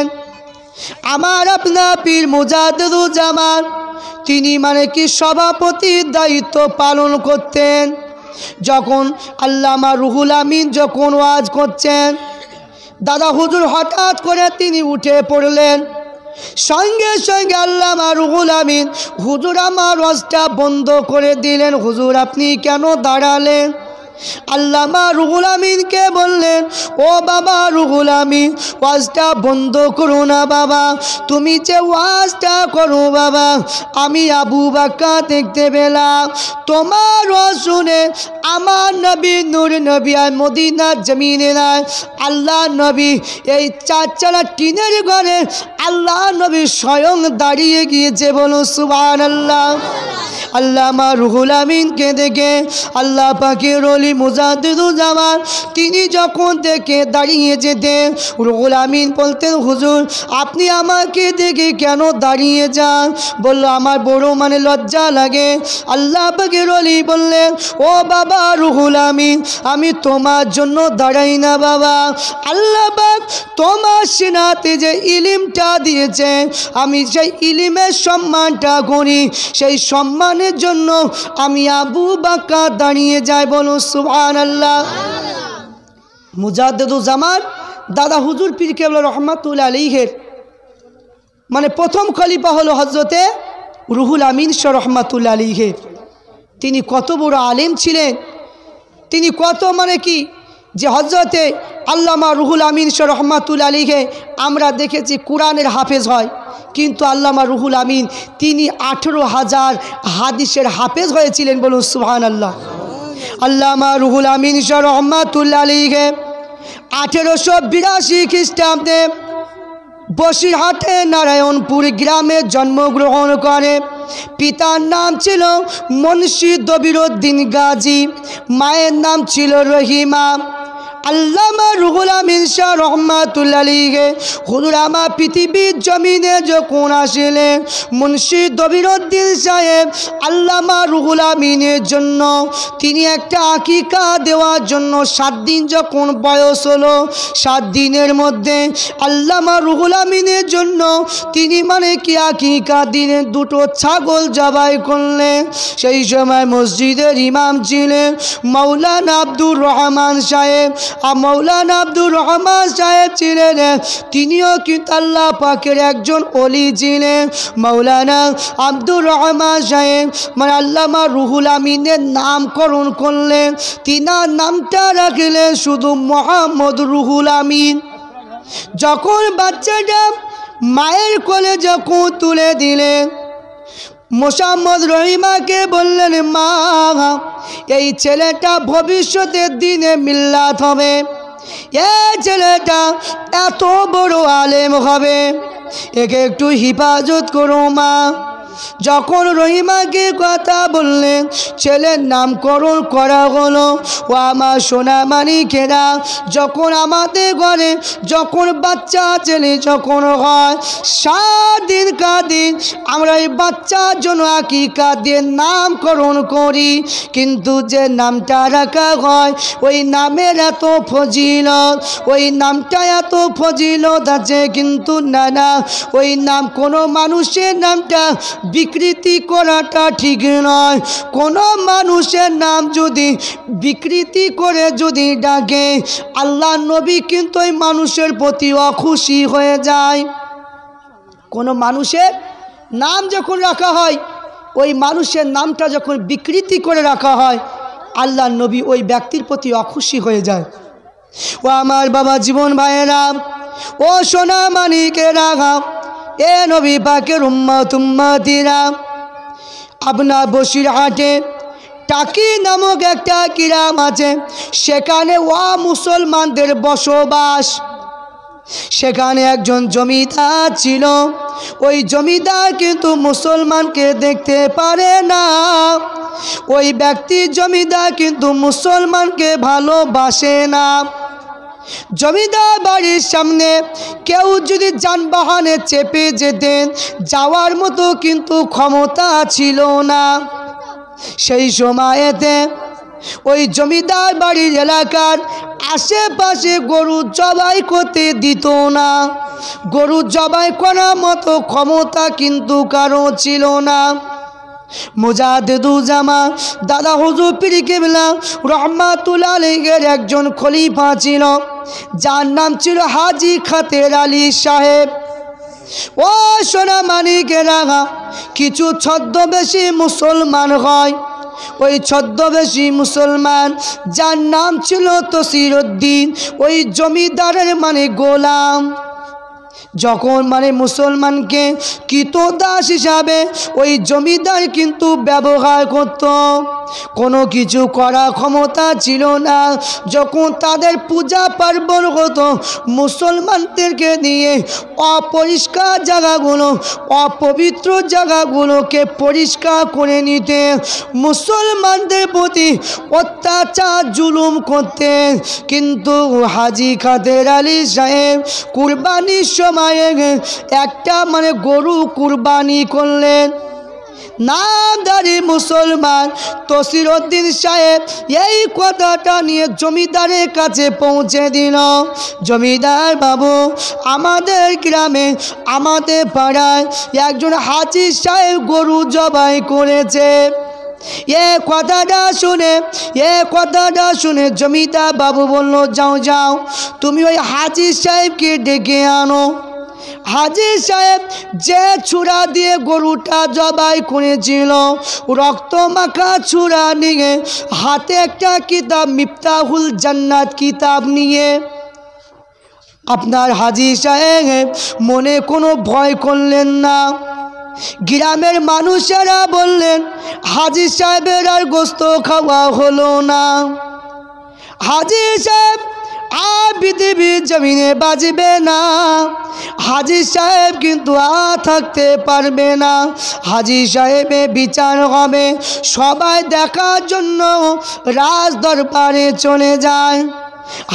আমার আপনার পীর মুজাদ্দিদুজ্জামান তিনি কি সভাপতির দায়িত্ব পালন করতেন। যখন আল্লামা রুহুল আমিন যখন ওয়াজ করছেন, দাদা হুজুর হঠাৎ করে তিনি উঠে পড়লেন, সঙ্গে সঙ্গে আল্লামা রুহুল আমিন হুজুর আমার ওয়াজটা বন্ধ করে দিলেন। হুজুর আপনি কেন দাঁড়ালেন? আল্লামা রুহুল আমিনকে বললেন, ও বাবা রুহুল আমিন, ওয়াজটা বন্ধ করো না বাবা, তুমি যে ওয়াজটা করো বাবা, আমি আবু বকর দেখতে পেলাম তোমার ওয়াজ শুনে আমার নবী নূর নবী আর মদিনার জমিনে নাই আল্লাহ নবী এই 4 চালা টিনের ঘরে আল্লাহ নবী স্বয়ং দাঁড়িয়ে গিয়েছে, বলো সুবহানাল্লাহ। আল্লামা রুহুল আমিনকে দেখে আল্লাহ পাকের ওলি মুজাদ্দিদুজ্জামান তিনি যখন দেখে দাঁড়িয়ে যেতেন, রুহুল আমিন বলতেন, হুজুর আপনি আমাকে দেখে কেন দাঁড়িয়ে যান? বলল, আমার বড় লজ্জা লাগে। আল্লাহ পাকের ওলি বললেন, ও বাবা রুহুল আমিন, আমি তোমার জন্য দাঁড়াই না বাবা, আল্লাহ পাক তোমার সিনাতে যে ইলমটা দিয়েছে আমি সেই ইলমের সম্মানটা করি, সেই সম্মানের জন্য আমি আবু বকর দাঁড়িয়ে যাই, বলো সুবহানাল্লাহ। মুজাদ্দিদুজ্জামান দাদা হুজুর পীর কেবলা রহমাতুল্লাহ আলাইহির প্রথম খলিফা হলো হযরতে রুহুল আমিন শাহ রহমাতুল্লাহ আলাইহি। তিনি কত বড় আলেম ছিলেন, তিনি কত কি যে হযরতে আল্লামা রুহুল আমিন শাহ রহমাতুল্লাহ আলাইহি আমরা দেখেছি কোরআনের হাফেজ হয়, কিন্তু আল্লামা রুহুল আমিন তিনি 18,000 হাদিসের হাফেজ হয়েছিলেন, বলুন সুবহানাল্লাহ। আল্লামা রুহুল আমিন শাহ রহমাতুল্লাহ আলাইহি 1882 খ্রিস্টাব্দে বসিরহাটে নারায়ণপুর গ্রামে জন্মগ্রহণ করে। পিতার নাম ছিল মুন্সি দবিরউদ্দিন গাজী, মায়ের নাম ছিল রহিমা। আল্লামা রুহুল আমিন শাহ রহমাতুল্লাহ আলাইহি হুজুর আমার পৃথিবীর জমিনে যখন আসলেন, মুন্সি দবিরউদ্দিন সাহেব আল্লামা রুহুল আমিনের জন্য তিনি একটা আকিকা দেওয়ার জন্য 7 দিন যখন বয়স হলো, 7 দিনের মধ্যে আল্লামা রুহুল আমিনের জন্য তিনি কি আকিকা দিলেন, 2টো ছাগল জবাই করলেন। সেই সময় মসজিদের ইমাম ছিলেন মাওলানা আব্দুর রহমান সাহেব। মৌলানা আব্দুর রহমান সাহেব ছিলেন, তিনিও কিন্তু আল্লাহ পাকের একজন ওলি ছিলেন। মৌলানা আব্দুর রহমান সাহেব আল্লামা রুহুল আমিনের নামকরণ করলেন, তিনার নামটা রাখলেন শুধু মোহাম্মদ রুহুল আমিন। যখন বাচ্চাটা মায়ের কোলে যখন তুলে দিলেন, মোসাম্মদ রহিমাকে বললেন, মা এই ছেলেটা ভবিষ্যতের দিনে মিল্লাত হবে, এই ছেলেটা এত বড় আলেম হবে, একে একটু হিফাজত করো মা। যখন রহিমাকে কথা বললেন, ছেলের নামকরণ করা হলো। ও আমার সোনা মানিকেরা, যখন আমাদের ঘরে যখন বাচ্চা ছেলে যখন হয়, 7 দিন কাদিন আমরা এই বাচ্চার জন্য আকিকা দিয়ে নামকরণ করি, কিন্তু যে নামটা রাখা হয় ওই নামের এত ফজিলত, ওই নামটা এত ফজিলত আছে, কিন্তু না ওই নাম কোনো মানুষের নামটা বিকৃতি করাটা ঠিক নয়। কোনো মানুষের নাম যদি বিকৃতি করে যদি ডাকে, আল্লাহ নবী কিন্তু ওই মানুষের প্রতি অখুশি হয়ে যায়। কোনো মানুষের নাম যখন রাখা হয়, ওই মানুষের নামটা যখন বিকৃতি করে রাখা হয়, আল্লাহ নবী ওই ব্যক্তির প্রতি অখুশি হয়ে যায়। ও আমার বাবা জীবন ভাইয়েরা, ও সোনা মানিকেরা, এ নবী পাকের উম্মতিরা, আপনার বসিরহাটে টাকি নামক একটা গ্রাম আছে, সেখানে মুসলমানদের বসবাস। সেখানে একজন জমিদার ছিল। ওই জমিদার কিন্তু মুসলমানকে দেখতে পারে না। ওই ব্যক্তি জমিদার কিন্তু মুসলমানকে ভালোবাসে না। জমিদার বাড়ির সামনে কেউ যদি যানবাহনে চেপে যেতেন, যাওয়ার মতো কিন্তু ক্ষমতা ছিল না। সেই সময়তে ওই জমিদার বাড়ির এলাকার আশেপাশে গরু জবাই করতে দিত না। গরু জবাই করার মতো ক্ষমতা কিন্তু কারো ছিল না। মুজাদ্দিদুজ্জামা দাদা হুজুর পীর কিবলা রহমাতুল্লাহ আলাইহির একজন খলিফা ছিল, যার নাম ছিল হাজী খাতের আলী সাহেব। ও সোনা মানিকেরা, কিছু ছদ্মবেশী মুসলমান হয়। ওই ছদ্মবেশী মুসলমান যার নাম ছিল তসিরউদ্দিন, ওই জমিদারের গোলাম, যখন মুসলমানকে কৃতদাস হিসাবে ওই জমিদার কিন্তু ব্যবহার করত। কোনো কিছু করার ক্ষমতা ছিল না। যখন তাদের পূজা পার্বণ হতো, মুসলমানদেরকে নিয়ে অপরিষ্কার জায়গাগুলো, অপবিত্র জায়গাগুলোকে পরিষ্কার করে নিতে, মুসলমানদের প্রতি অত্যাচার জুলুম করতেন। কিন্তু হাজী খাতের আলী সাহেব কুরবানির সময় একটা গরু কুরবানি করলেন। নামধারী মুসলমান তসিরউদ্দিন সাহেব এই কথাটা নিয়ে জমিদারের কাছে পৌঁছে দিল। জমিদার বাবু, আমাদের গ্রামে, আমাদের পাড়ায় একজন হাজী সাহেব গরু জবাই করেছে। এ কথাটা শুনে জমিদার বাবু বলল, যাও যাও, তুমি ওই হাজী সাহেবকে ডেকে আনো। হাজী সাহেব যে ছুরা দিয়ে গরুটা জবাই করেছিল, রক্ত মাখা ছুরা নিয়ে, হাতে একটা কিতাব মিফতাহুল জান্নাত কিতাব নিয়ে, আপনার হাজী সাহেব মনে কোনো ভয় করলেন না। গ্রামের মানুষেরা বললেন, হাজী সাহেবের আর গোস্ত খাওয়া হলো না। হাজী সাহেব আর পৃথিবীর জমিনে বাজবে না। হাজী সাহেব কিন্তু আর থাকতে পারবে না। হাজী সাহেবের বিচার হবে। সবাই দেখার জন্য রাজ দরবারে চলে যায়।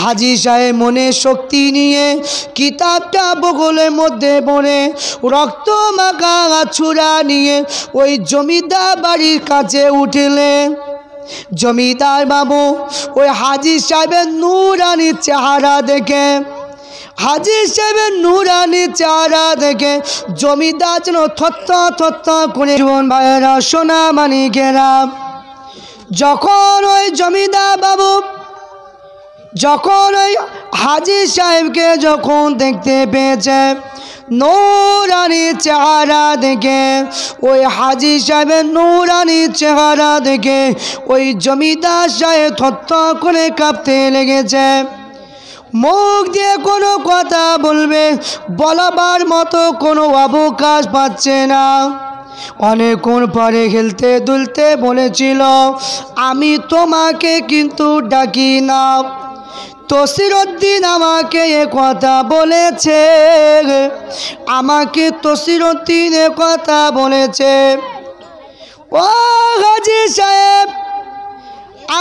হাজী সাহেব মনে শক্তি নিয়ে কিতাবটা বগলের মধ্যে পড়ে রক্ত মাখা ছুরা নিয়ে ওই জমিদার বাড়ির কাছে উঠলেন। জমিদার বাবু ওই হাজী সাহেবের নূরানি চেহারা দেখে, হাজী সাহেবের নূরানি চেহারা দেখে জমিদার যেন থরথর করে। জীবন ভাইয়েরা, সোনা মানিকেরা, যখন ওই জমিদার বাবু যখন ওই হাজী সাহেবকে যখন দেখতে পেয়েছে, নূরানি চেহারা দেখে, ওই হাজী সাহেবের নূরানি চেহারা দেখে ওই জমিদার সাহেব থরথর করে কাঁপতে লেগেছে। মুখ দিয়ে কোনো কথা বলবে, বলাবার মতো কোনো অবকাশ পাচ্ছে না। অনেকক্ষণ পরে খেলতে দুলতে বলেছিল, আমি তোমাকে কিন্তু ডাকি না। তসিরউদ্দিন আমাকে এ কথা বলেছে, আমাকে তসিরউদ্দিন এ কথা বলেছে। ও হাজী সাহেব,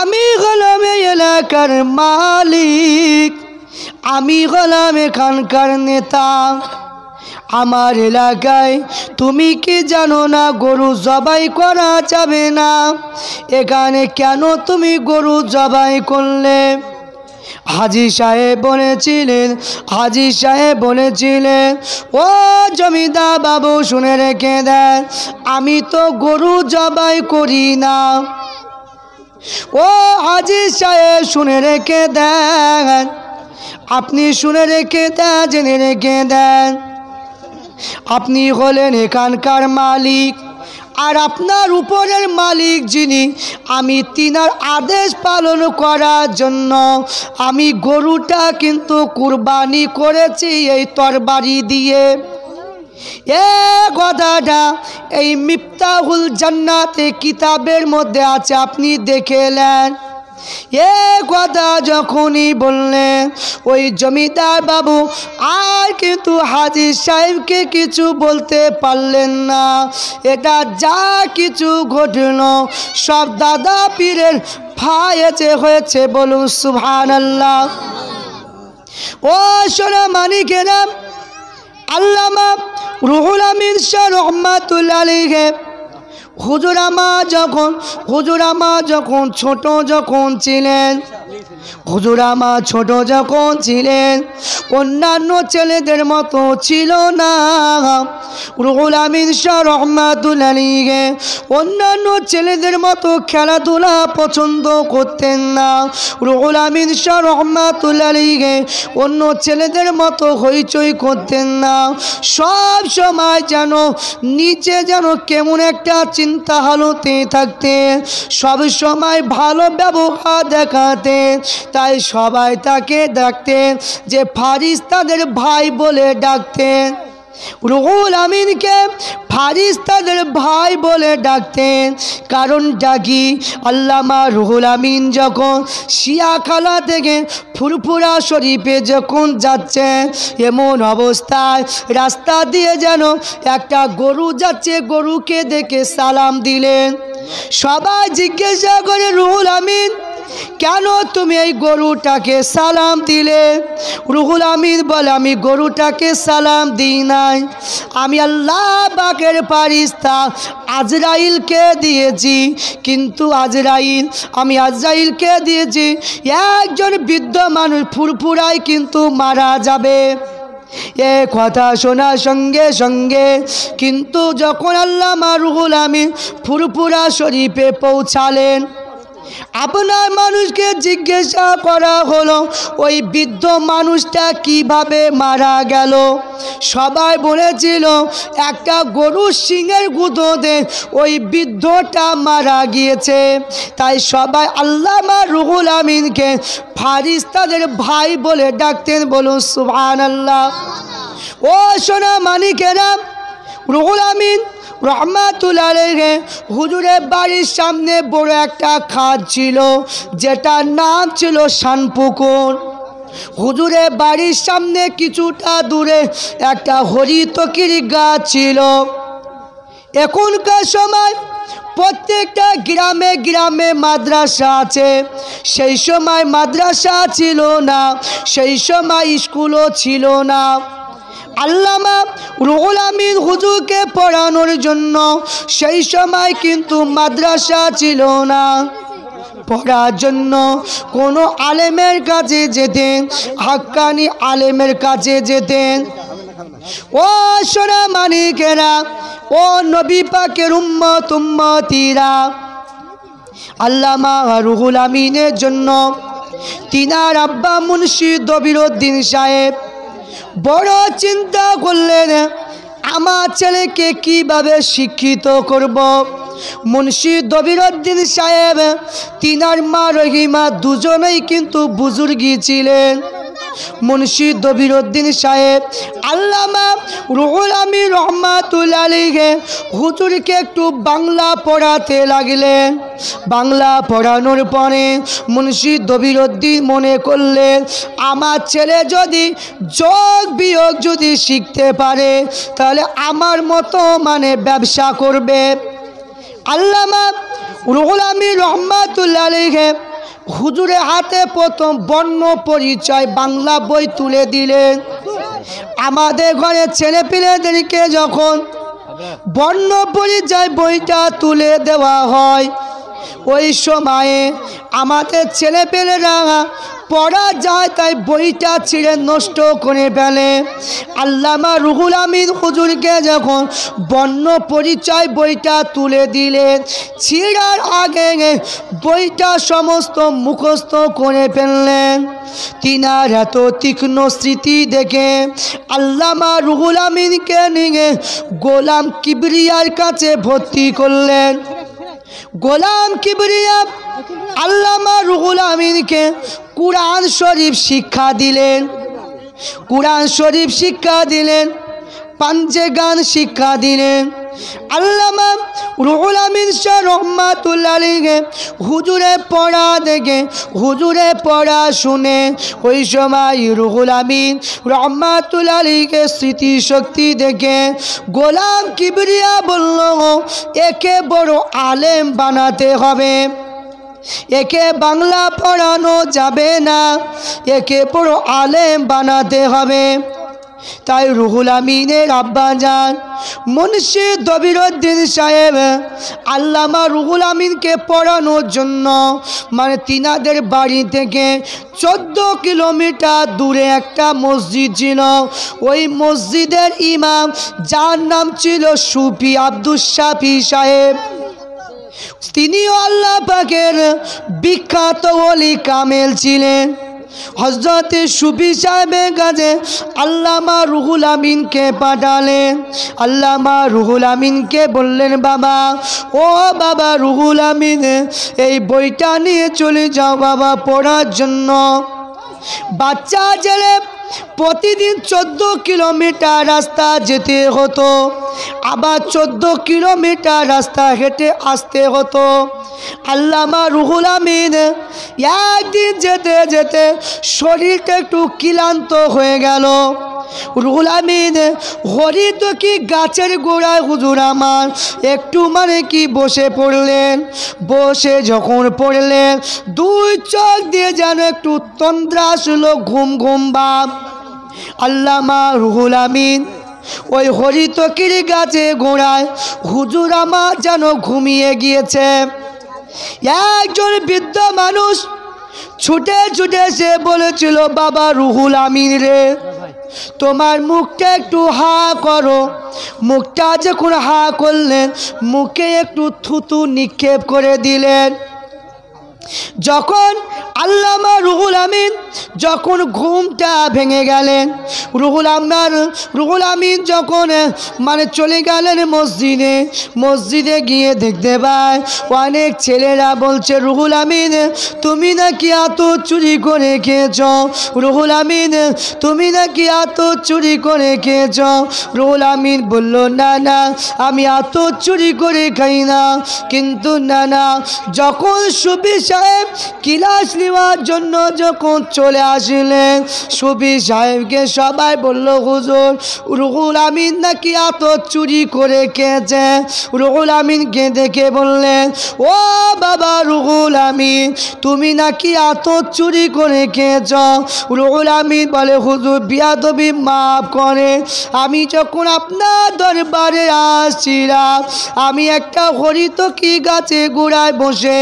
আমি হলাম এই এলাকার মালিক, আমি হলাম এখানকার নেতা। আমার এলাকায় তুমি কি জানো না গরু জবাই করা যাবে না? এখানে কেন তুমি গরু জবাই করলে? হাজী সাহেব বলেছিলেন, ও জমিদার বাবু শুনে রেখে দেন, আমি তো গরু জবাই করি না। ও হাজী সাহেব শুনে রেখে দেন, আপনি শুনে রেখে দেন, জেনে রেখে দেন, আপনি হলেন এখানকার মালিক, আর আপনার উপরের মালিক যিনি, আমি তিনার আদেশ পালন করার জন্য আমি গরুটা কিন্তু কুরবানি করেছি এই তরবারি দিয়ে। এ কথাটা এই মিফতাহুল জান্নাতে কিতাবের মধ্যে আছে, আপনি দেখে নেন। এ কথা যখনই বললেন, ওই জমিদার বাবু আর কিন্তু হাজী সাহেবকে কিছু বলতে পারলেন না। এটা যা কিছু ঘটল সব দাদা পীরের ফায়েজে হয়েছে, বলুন সুবহানাল্লাহ। ও সোনা মানিকেরা, আল্লামা রুহুল আমিন শাহ রহমাতুল্লাহ আলাইহি হুজুর আমার যখন ছোট ছিলেন, অন্যান্য ছেলেদের মতো ছিল না। রুহুল আমিন শাহ রহমাতুল্লাহ আলাইহি অন্যান্য ছেলেদের মতো খেলাধুলা পছন্দ করতেন না। রুহুল আমিন শাহ রহমাতুল্লাহ আলাইহি অন্য ছেলেদের মতো হইচই করতেন না। সব সময় যেন নিচে যেন কেমন একটা চিন্তা হালতে থাকতেন, সব সময় ভালো ব্যবহার দেখাতেন। তাই সবাই তাকে ডাকতেন যে ফারিস্তাদের ভাই বলে ডাকতেন। রুহুল আমিনকে ফারিস্তাদের ভাই বলে ডাকতেন। কারণ ডাকি আল্লামা রুহুল আমিন যখন শিয়াখালা থেকে ফুরফুরা শরীফে যখন যাচ্ছে, এমন অবস্থায় রাস্তা দিয়ে যেন একটা গরু যাচ্ছে, গরুকে দেখে সালাম দিলেন। সবাই জিজ্ঞাসা করে, রুহুল আমিন কেন তুমি এই গরুটাকে সালাম দিলে? রুহুল আমিন বলে, আমি গরুটাকে সালাম দিই নাই, আমি আল্লাহ পাকের ফারিস্তা আজরাইলকে দিয়েছি। কিন্তু আমি আজরাইলকে দিয়েছি, একজন বৃদ্ধ মানুষ ফুরফুরায় কিন্তু মারা যাবে। এ কথা শোনার সঙ্গে সঙ্গে কিন্তু যখন আল্লামা রুহুল আমিন ফুরফুরা শরীফে পৌঁছালেন, আপনার মানুষকে জিজ্ঞাসা করা হলো, ওই বৃদ্ধ মানুষটা কিভাবে মারা গেল? সবাই বলেছিল, একটা গরুর শিংয়ের গুঁতোতে ওই বৃদ্ধটা মারা গিয়েছে। তাই সবাই আল্লামা রুহুল আমিনকে ফারিস্তাদের ভাই বলে ডাকতেন, বলুন সুবহানাল্লাহ। ও সোনা মানিকেরা, রুহুল আমিন রহমাতুল্লাহ আলাইহি হুজুরের বাড়ির সামনে বড় একটা খাদ ছিল, যেটার নাম ছিল শানপুকুর। হুজুরের বাড়ির সামনে কিছুটা দূরে একটা হরিতকির গাছ ছিল। এখনকার সময় প্রত্যেকটা গ্রামে গ্রামে মাদ্রাসা আছে, সেই সময় মাদ্রাসা ছিল না, সেই সময় স্কুলও ছিল না। আল্লামা রুহুল আমিন হুজুরকে পড়ানোর জন্য সেই সময় কিন্তু মাদ্রাসা ছিল না। পড়ার জন্য কোনো আলেমের কাছে যেতেন, হাক্কানি আলেমের কাছে যেতেন। ও সোনা মানিকেরা, ও নবী পাকের উম্মতিরা, আল্লামা রুহুল আমিনের জন্য তিনার আব্বা মুন্সি দবিরউদ্দিন সাহেব বড় চিন্তা করলেন, আমার ছেলেকে কিভাবে শিক্ষিত করব। মুন্সি দবিরউদ্দিন সাহেব তিনার মা রহিমা দুজনেই কিন্তু বুজুর্গি ছিলেন। মুন্সি দবিরউদ্দিন সাহেব আল্লামা রুহুল আমিন রহমাতুল্লাহ আলাইহি হুজুরকে একটু বাংলা পড়াতে লাগলেন। বাংলা পড়ানোর পরে মুন্সি দবিরউদ্দিন মনে করলেন আমার ছেলে যদি যোগ বিয়োগ যদি শিখতে পারে তাহলে আমার মতো মানে ব্যবসা করবে। আল্লামা রুহুল আমিন রহমাতুল্লাহ আলাইহি হুজুরের হাতে প্রথম বর্ণ পরিচয় বাংলা বই তুলে দিলেন। আমাদের ঘরে ছেলেপিলেদেরকে যখন বর্ণ পরিচয় বইটা তুলে দেওয়া হয় ওই সময়ে আমাদের ছেলেপেলেরা পড়া যায় তাই বইটা ছিঁড়ে নষ্ট করে ফেলে। আল্লামা রুহুল আমিন হুজুরকে যখন বর্ণ পরিচয় বইটা তুলে দিলেন ছিঁড়ার আগে বইটা সমস্ত মুখস্থ করে ফেললেন। তিনার এত তীক্ষ্ণ স্মৃতি দেখে আল্লামা রুহুল আমিনকে নিয়ে গোলাম কিবরিয়ার কাছে ভর্তি করলেন। গোলাম কিবরিয়া আল্লামা রুহুল আমিনকে কুরআন শরীফ শিক্ষা দিলেন। কুরআন শরীফ শিক্ষা দিলেন, পাঞ্জে গান শিক্ষা দিলেন। আল্লামা রুহুল আমিন শাহ রহমাতুল্লাহ আলাইহি হুজুরে পড়া দেখে হুজুরে পড়া শুনে ওই সময় রুহুল আমিন রহমাতুল্লাহ আলাইহি স্মৃতি শক্তি দেখে গোলাম কিবরিয়া বলল একে বড় আলেম বানাতে হবে, একে বাংলা পড়ানো যাবে না, একে বড় আলেম বানাতে হবে। তাই রুহুল আমিনের আব্বাজান মুন্সি দবিরউদ্দিন সাহেব আল্লামা রুহুল আমিনকে পড়ানোর জন্য মানে তিনাদের বাড়ি থেকে 14 কিলোমিটার দূরে একটা মসজিদ ছিল। ওই মসজিদের ইমাম যার নাম ছিল সুফি আব্দুস শাফি সাহেব, তিনিও আল্লাহ পাকের বিখ্যাত ওলি কামেল ছিলেন। হযরত সুফি সাহেবের কাছে আল্লামা রুহুল আমিনকে পাঠালেন। আল্লামা রুহুল আমিনকে বললেন বাবা, ও বাবা রুহুল আমিন এই বইটা নিয়ে চলে যাও বাবা পড়ার জন্য। বাচ্চা ছেলে প্রতিদিন 14 কিলোমিটার রাস্তা যেতে হতো, আবার 14 কিলোমিটার রাস্তা হেঁটে আসতে হতো। আল্লামা রুহুল আমিন একদিন যেতে যেতে শরীরটা একটু ক্লান্ত হয়ে গেল। রুহুল আমিন হরিত কি গাছের গোড়ায় হুজুর আমার একটু মানে কি বসে পড়লেন। বসে যখন পড়লেন দুই চোখ দিয়ে যেন একটু তন্দ্রা আসলো, ঘুম ঘুম ভাব। আল্লামা রুহুল আমিন ওই হরিতকির গাছে গোড়ায় হুজুর আমার যেন ঘুমিয়ে গিয়েছে। একজন বৃদ্ধ মানুষ ছুটে ছুটে সে বলেছিল বাবা রুহুল আমিন রে তোমার মুখটা একটু হা করো। মুখটা যখন হা করলেন মুখে একটু থুতু নিক্ষেপ করে দিলেন। যখন আল্লামা রুহুল আমিন যখন ঘুমটা ভেঙে গেলেন, রুহুল আমিন যখন মানে চলে গেলেন মসজিদে, মসজিদে গিয়ে দেখতে পায় অনেক ছেলেরা বলছে রুহুল আমিন তুমি নাকি এত চুরি করে খেয়েছ, রুহুল আমিন তুমি নাকি এত চুরি করে খেয়েছ। রুহুল আমিন বলল না না আমি এত চুরি করে খাই না। কিন্তু না না যখন সুফি সাহেব ক্লাস নেওয়ার জন্য যখন চলে আসলেন সুফি সাহেবকে সবাই বলল হুজুর রুহুল আমিন নাকি এত চুরি করে খেয়েছে। রুহুল আমিনকে দেখে বললেন ও বাবা রুহুল আমিন তুমি নাকি এত চুরি করে খেয়েছ। রুহুল আমিন বলে হুজুর বিয়াদবি মাফ করে, আমি যখন আপনার দরবারে আসছিলাম আমি একটা হরিতকি গাছে গোড়ায় বসে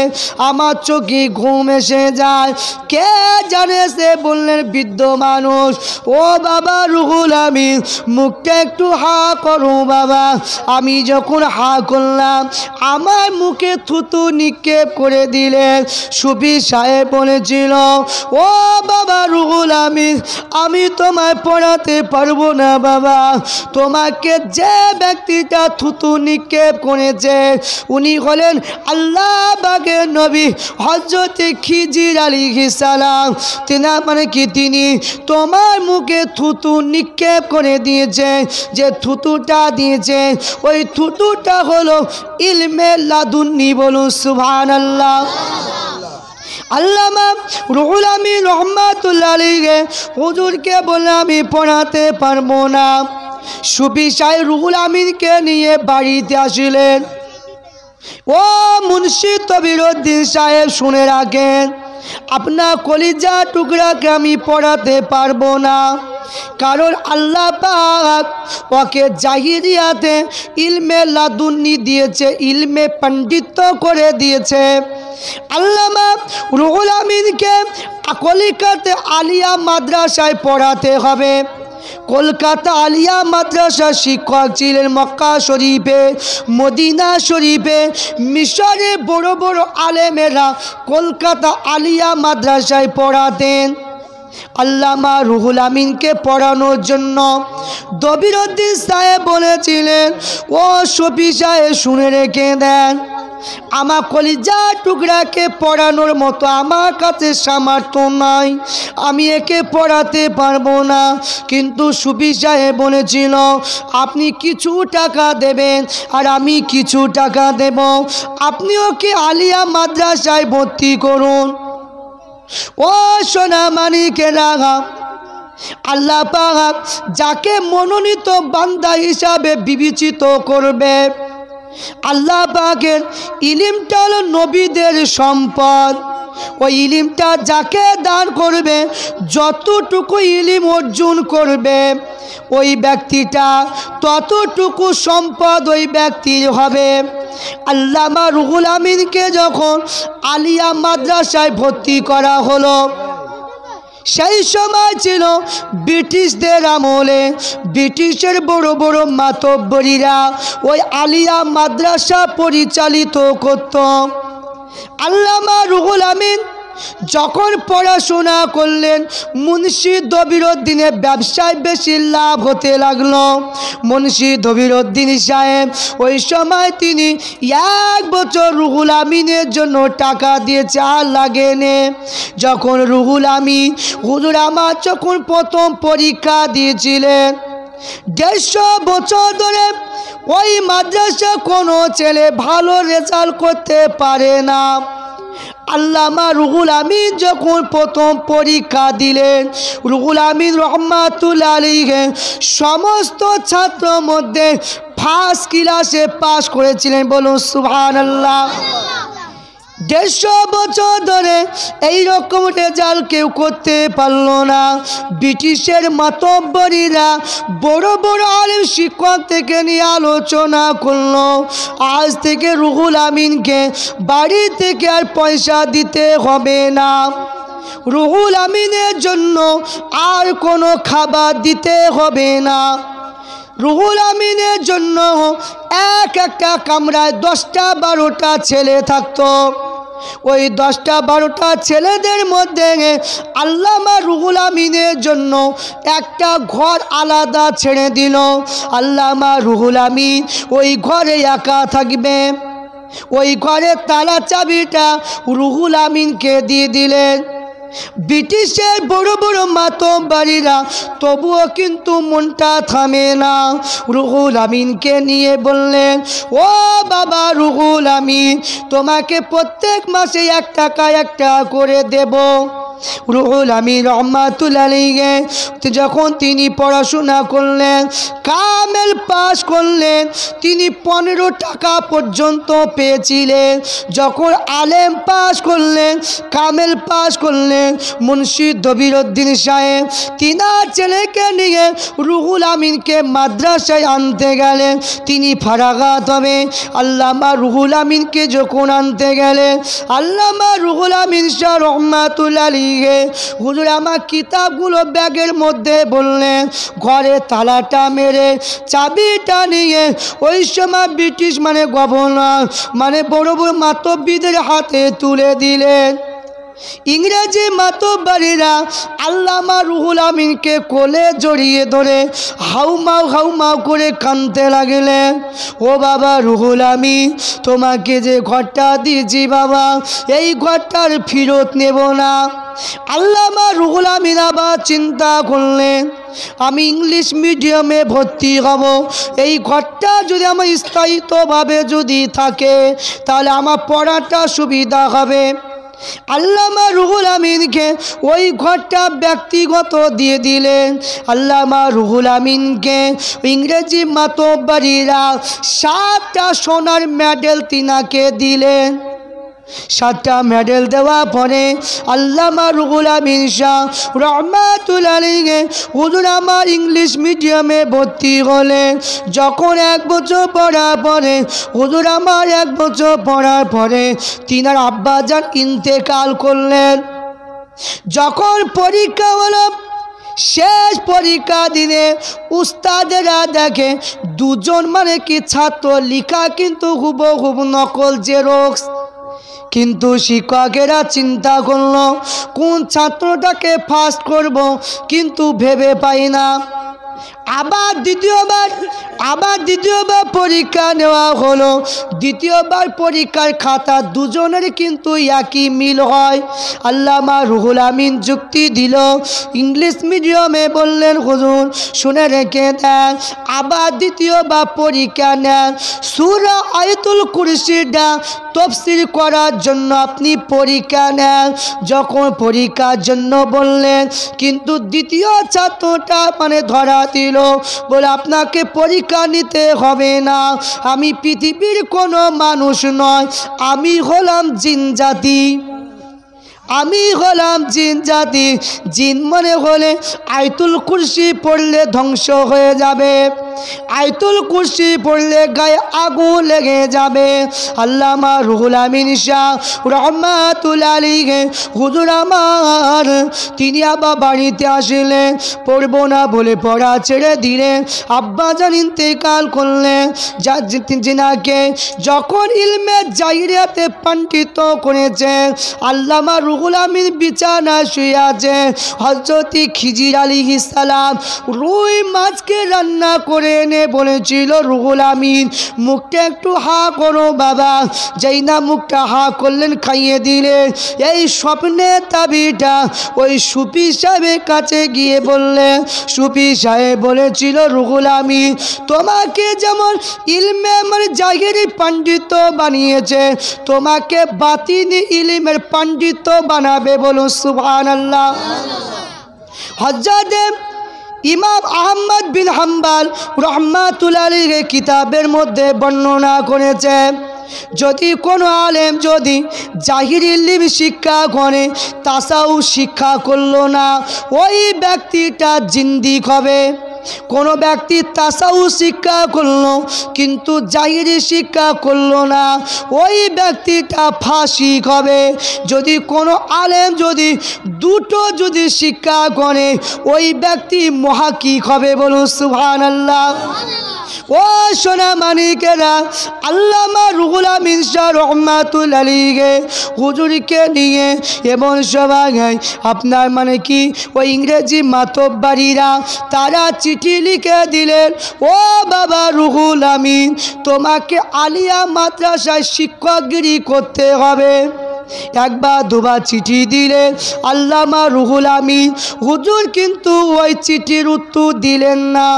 আমার চোখে ঘুম এসে যায়। কে জানে সে বললেন বৃদ্ধ মানুষ ও বাবা রুহুল আমিন মুখটা একটু হা করো বাবা। আমি যখন হা করলাম আমার মুখে থুতু নিক্ষেপ করে দিলেন। সুফি সাহেব বলেছিল ও বাবা রুহুল আমিন আমি তোমায় পড়াতে পারবো না বাবা, তোমাকে যে ব্যক্তিটা থুতু নিক্ষেপ করেছে উনি হলেন আল্লাহ পাকের নবী হযরতে খিজির আলাইহিস সালাম তিনি তোমার মুখে থুতু নিক্ষেপ করে দিয়েছে। যে থুতুটা দিয়েছে ওই থুতুটা হলো ইলমে লাদুন্নি। বলুন সুবহানাল্লাহ। আল্লামা রুহুল আমিন রহমাতুল্লাহ আলাইহি হুজুরকে বলে আমি পড়াতে পারবো না। সুফি সাহেব রুহুল আমিনকে নিয়ে বাড়িতে আসলেন। ও মুন্সি তবিরউদ্দিন সাহেব শুনে রাখেন, আপনার কলিজা টুকরাকে আমি পড়াতে পারবো না, কারণ আল্লাহ পাক ওকে জাহিরিয়াতে ইলমে লাদুন্নি দিয়েছে, ইলমে পণ্ডিত্য করে দিয়েছে। আল্লামা রুহুল আমিনকে কলিকাতা আলিয়া মাদ্রাসায় পড়াতে হবে। কলকাতা আলিয়া মাদ্রাসার শিক্ষক ছিলেন মক্কা শরীফে, মদিনা শরীফে, মিশরে বড় বড় আলেমেরা কলকাতা আলিয়া মাদ্রাসায় পড়াতেন। আল্লামা রুহুল আমিনকে পড়ানোর জন্য দবিরউদ্দিন সাহেব বলেছিলেন, ও শফি সাহেব শুনে রেখে দেন, আমার কলিজা টুকরাকে পড়ানোর মতো আমার কাছে সামর্থ্য নাই, আমি একে পড়াতে পারবো না। কিন্তু সুফি সাহেব বলেছিল আপনি কিছু টাকা দেবেন আর আমি কিছু টাকা দেব, আপনি ওকে আলিয়া মাদ্রাসায় ভর্তি করুন। ও সোনা মানিকেরা, আল্লাহ পাক যাকে মনোনীত বান্দা হিসাবে বিবেচিত করবে, আল্লাহ পাকের ইলমটা হলো নবীদের সম্পদ। ওই ইলমটা যাকে দান করবে, যতটুকু ইলম অর্জন করবে ওই ব্যক্তিটা ততটুকু সম্পদ ওই ব্যক্তির হবে। আল্লামা রুহুল আমিনকে যখন আলিয়া মাদ্রাসায় ভর্তি করা হলো, সেই সময় ছিল ব্রিটিশদের আমলে। ব্রিটিশের বড় বড় মাতব্বরীরা ওই আলিয়া মাদ্রাসা পরিচালিত করত। আল্লামা রুহুল আমিন যখন পড়াশোনা করলেন, মুন্সি দবিরউদ্দিনের ব্যবসায় বেশি লাভ হতে লাগলো। মুন্সি দবিরউদ্দিন সাহেব ওই সময় তিনি 1 বছর রুহুল আমিনের জন্য টাকা দিয়েছে, আর লাগেনে। যখন রুহুল আমিন হুজুর আমার যখন প্রথম পরীক্ষা দিয়েছিলেন, 150 বছর ধরে ওই মাদ্রাসা কোনো ছেলে ভালো রেজাল্ট করতে পারে না। আল্লামা রুহুল আমিন যখন প্রথম পরীক্ষা দিলেন, রুহুল আমিন রহমাতুল্লাহ আলাইহি সমস্ত ছাত্রর মধ্যে ফার্স্ট ক্লাসে পাস করেছিলেন। বলুন সুবহানাল্লাহ। 150 বছর ধরে এইরকম রেজাল্ট কেউ করতে পারলো না। ব্রিটিশের মাতব্বরীরা বড় বড় আলেম শিক্ষক থেকে নিয়ে আলোচনা করলো, আজ থেকে রুহুল আমিনকে বাড়ি থেকে আর পয়সা দিতে হবে না, রুহুল আমিনের জন্য আর কোনো খাবার দিতে হবে না। রুহুল আমিনের জন্য একটা কামরায় 10টা 12টা ছেলে থাকতো। ওই 10টা 12টা ছেলেদের মধ্যে আল্লামা রুহুল আমিনের জন্য একটা ঘর আলাদা ছেড়ে দিল। আল্লামা রুহুল আমিন ওই ঘরে একা থাকবে। ওই ঘরের তালা চাবিটা রুহুল আমিনকে দিয়ে দিলেন। ব্রিটিশের বড় বড় মাতব্বরীরা তবুও কিন্তু মনটা থামে না। রুহুল আমিনকে নিয়ে বললেন, ও বাবা রুহুল আমিন, তোমাকে প্রত্যেক মাসে 1 টাকা 1 টাকা করে দেব। রুহুল আমিন রহমাতুল্লাহ আলাইহি যখন তিনি পড়াশোনা করলেন, কামেল পাস করলেন, তিনি 15 টাকা পর্যন্ত পেয়েছিলেন। যখন আলেম পাস করলেন, কামেল পাস করলেন, মুন্সি দবিরউদ্দিন সাহেব তিনার ছেলেকে নিয়ে রুহুল আমিনকে মাদ্রাসায় আনতে গেলেন। তিনি ফারাগাত হবে। আল্লামা রুহুল আমিনকে যখন আনতে গেলেন, আল্লামা রুহুল আমিন শাহ রহমাতুল্লাহ আলাইহি হুজুর আমার কিতাবগুলো ব্যাগের মধ্যে বললেন, ঘরে তালাটা মেরে চাবিটা নিয়ে ওই সময় ব্রিটিশ মানে গভর্নর মানে বড় বড় মাতব্বরদের হাতে তুলে দিলেন। ইংরেজি মাতব্বরীরা আল্লামা রুহুল আমিনকে কোলে জড়িয়ে ধরে হাউমাউ করে কাঁদতে লাগলেন। ও বাবা রুহুল আমিন, তোমাকে যে ঘরটা দিয়েছি বাবা, এই ঘরটার ফেরত নেব না। আল্লামা রুহুল আমিন আবার চিন্তা করলেন, আমি ইংলিশ মিডিয়ামে ভর্তি হব, এই ঘরটা যদি আমার স্থায়িত্বভাবে যদি থাকে তাহলে আমার পড়াটা সুবিধা হবে। আল্লামা রুহুল আমিনকে ওই ঘরটা ব্যক্তিগত দিয়ে দিলেন। আল্লামা রুহুল আমিনকে ইংরেজি মাতব্বরীরা 7টা সোনার মেডেল তিনাকে দিলেন। 7টা মেডেল দেওয়া পরে আল্লামা রুহুল আমিন শাহ রহমাতুল্লাহ আলাইহি হুজুর আমার ইংলিশ মিডিয়ামে ভর্তি হলেন। যখন 1 বছর পড়ার পরে হুজুর আমার 1 বছর পড়ার পরে তিনার আব্বাজান ইন্তেকাল করলেন। যখন পরীক্ষা হলো, শেষ পরীক্ষা দিনে উস্তাদেরা দেখে 2জন মানে কি ছাত্র লেখা কিন্তু হুবহু নকল জেরক্স। কিন্তু শিক্ষকেরা চিন্তা করলো কোন ছাত্রটাকে ফার্স্ট করব, কিন্তু ভেবে পাই না। আবার দ্বিতীয়বার পরীক্ষা নেওয়া হলো। দ্বিতীয়বার পরীক্ষার খাতা 2জনের কিন্তু একই মিল হয়। আল্লামা রুহুল আমিন যুক্তি দিল, ইংলিশ মিডিয়ামে বললেন হুজুর শুনে রেখে দেন, আবার দ্বিতীয়বার পরীক্ষা নেন, সূরা আয়াতুল কুরসিটা তাফসীর করার জন্য আপনি পরীক্ষা নেন। যখন পরীক্ষার জন্য বললেন, কিন্তু দ্বিতীয় ছাত্রটা মানে ধরা দিল, বলে আপনাকে পরীক্ষা নিতে হবে না, আমি পৃথিবীর কোনো মানুষ নয়, আমি হলাম জিন জাতি। আমি হলাম জিন জাতি। জিন মনে হলে আয়াতুল কুরসি পড়লে ধ্বংস হয়ে যাবে, আয়াতুল কুরসি পড়লে গায়ে আগুন লেগে যাবে। আল্লামা রুহুল আমিন শাহ রহমাতুল্লাহ আলাইহি হুজুর আমার তিনি আবার বাড়িতে আসলেন, পড়বো না বলে পড়া ছেড়ে দিলেন। আব্বাজান ইন্তেকাল করলেন। জিনাকে যখন ইলমে জাহিরিয়াতে পণ্ডিত করেছেন, আল্লামা রুহুল আমিন বিছানা শুয়ে আছে। হযরত খিজির আলাইহিস সালাম রুই মাছকে রান্না করে এনে বলেছিল, রুহুল আমিন মুখটা একটু হা করো বাবা। যেই না মুখটা হা করলেন, খাইয়ে দিলেন। এই স্বপ্নের তাবিরটা ওই সুফি সাহেবের কাছে গিয়ে বললেন। সুফি সাহেব বলেছিল, রুহুল আমিন তোমাকে যেমন ইলমে মানে জাহিরি পণ্ডিত বানিয়েছে, তোমাকে বাতিনি ইলমের পণ্ডিত বানাবে। বলুন সুবহানাল্লাহ। হযরত ইমাম আহমদ বিন হাম্বল রহমাতুল্লাহ আলাইহি কিতাবের মধ্যে বর্ণনা করেছে, যদি কোনো আলেম যদি জাহিরি ইলম শিক্ষা করে, তাসাউফ শিক্ষা করলো না, ওই ব্যক্তিটা জিন্দিক হবে। কোনো ব্যক্তি তাসাউফ শিক্ষা করলো কিন্তু জাহিরি শিক্ষা করলো না, ওই ব্যক্তিটা ফাসিক হবে। যদি কোনো আলেম যদি দুটো যদি শিক্ষা করে, ওই ব্যক্তি মুহাক্কিক হবে। বলুন সুবহানাল্লাহ। ও সোনা মানিকেরা, আল্লামা রুহুল আমিন শাহ রহমাতুল্লাহ আলাইহি হুজুরকে নিয়ে এমন সবাই আপনার মানে কি ওই ইংরেজি মাতব্বরীরা তারা চিঠি লিখে দিলেন, ও বাবা রুহুল আমিন তোমাকে আলিয়া মাদ্রাসায় শিক্ষকগিরি করতে হবে। একবার দুবার চিঠি দিলেন আল্লামা রুহুল আমিন হুজুর, কিন্তু ওই চিঠির উত্তর দিলেন না।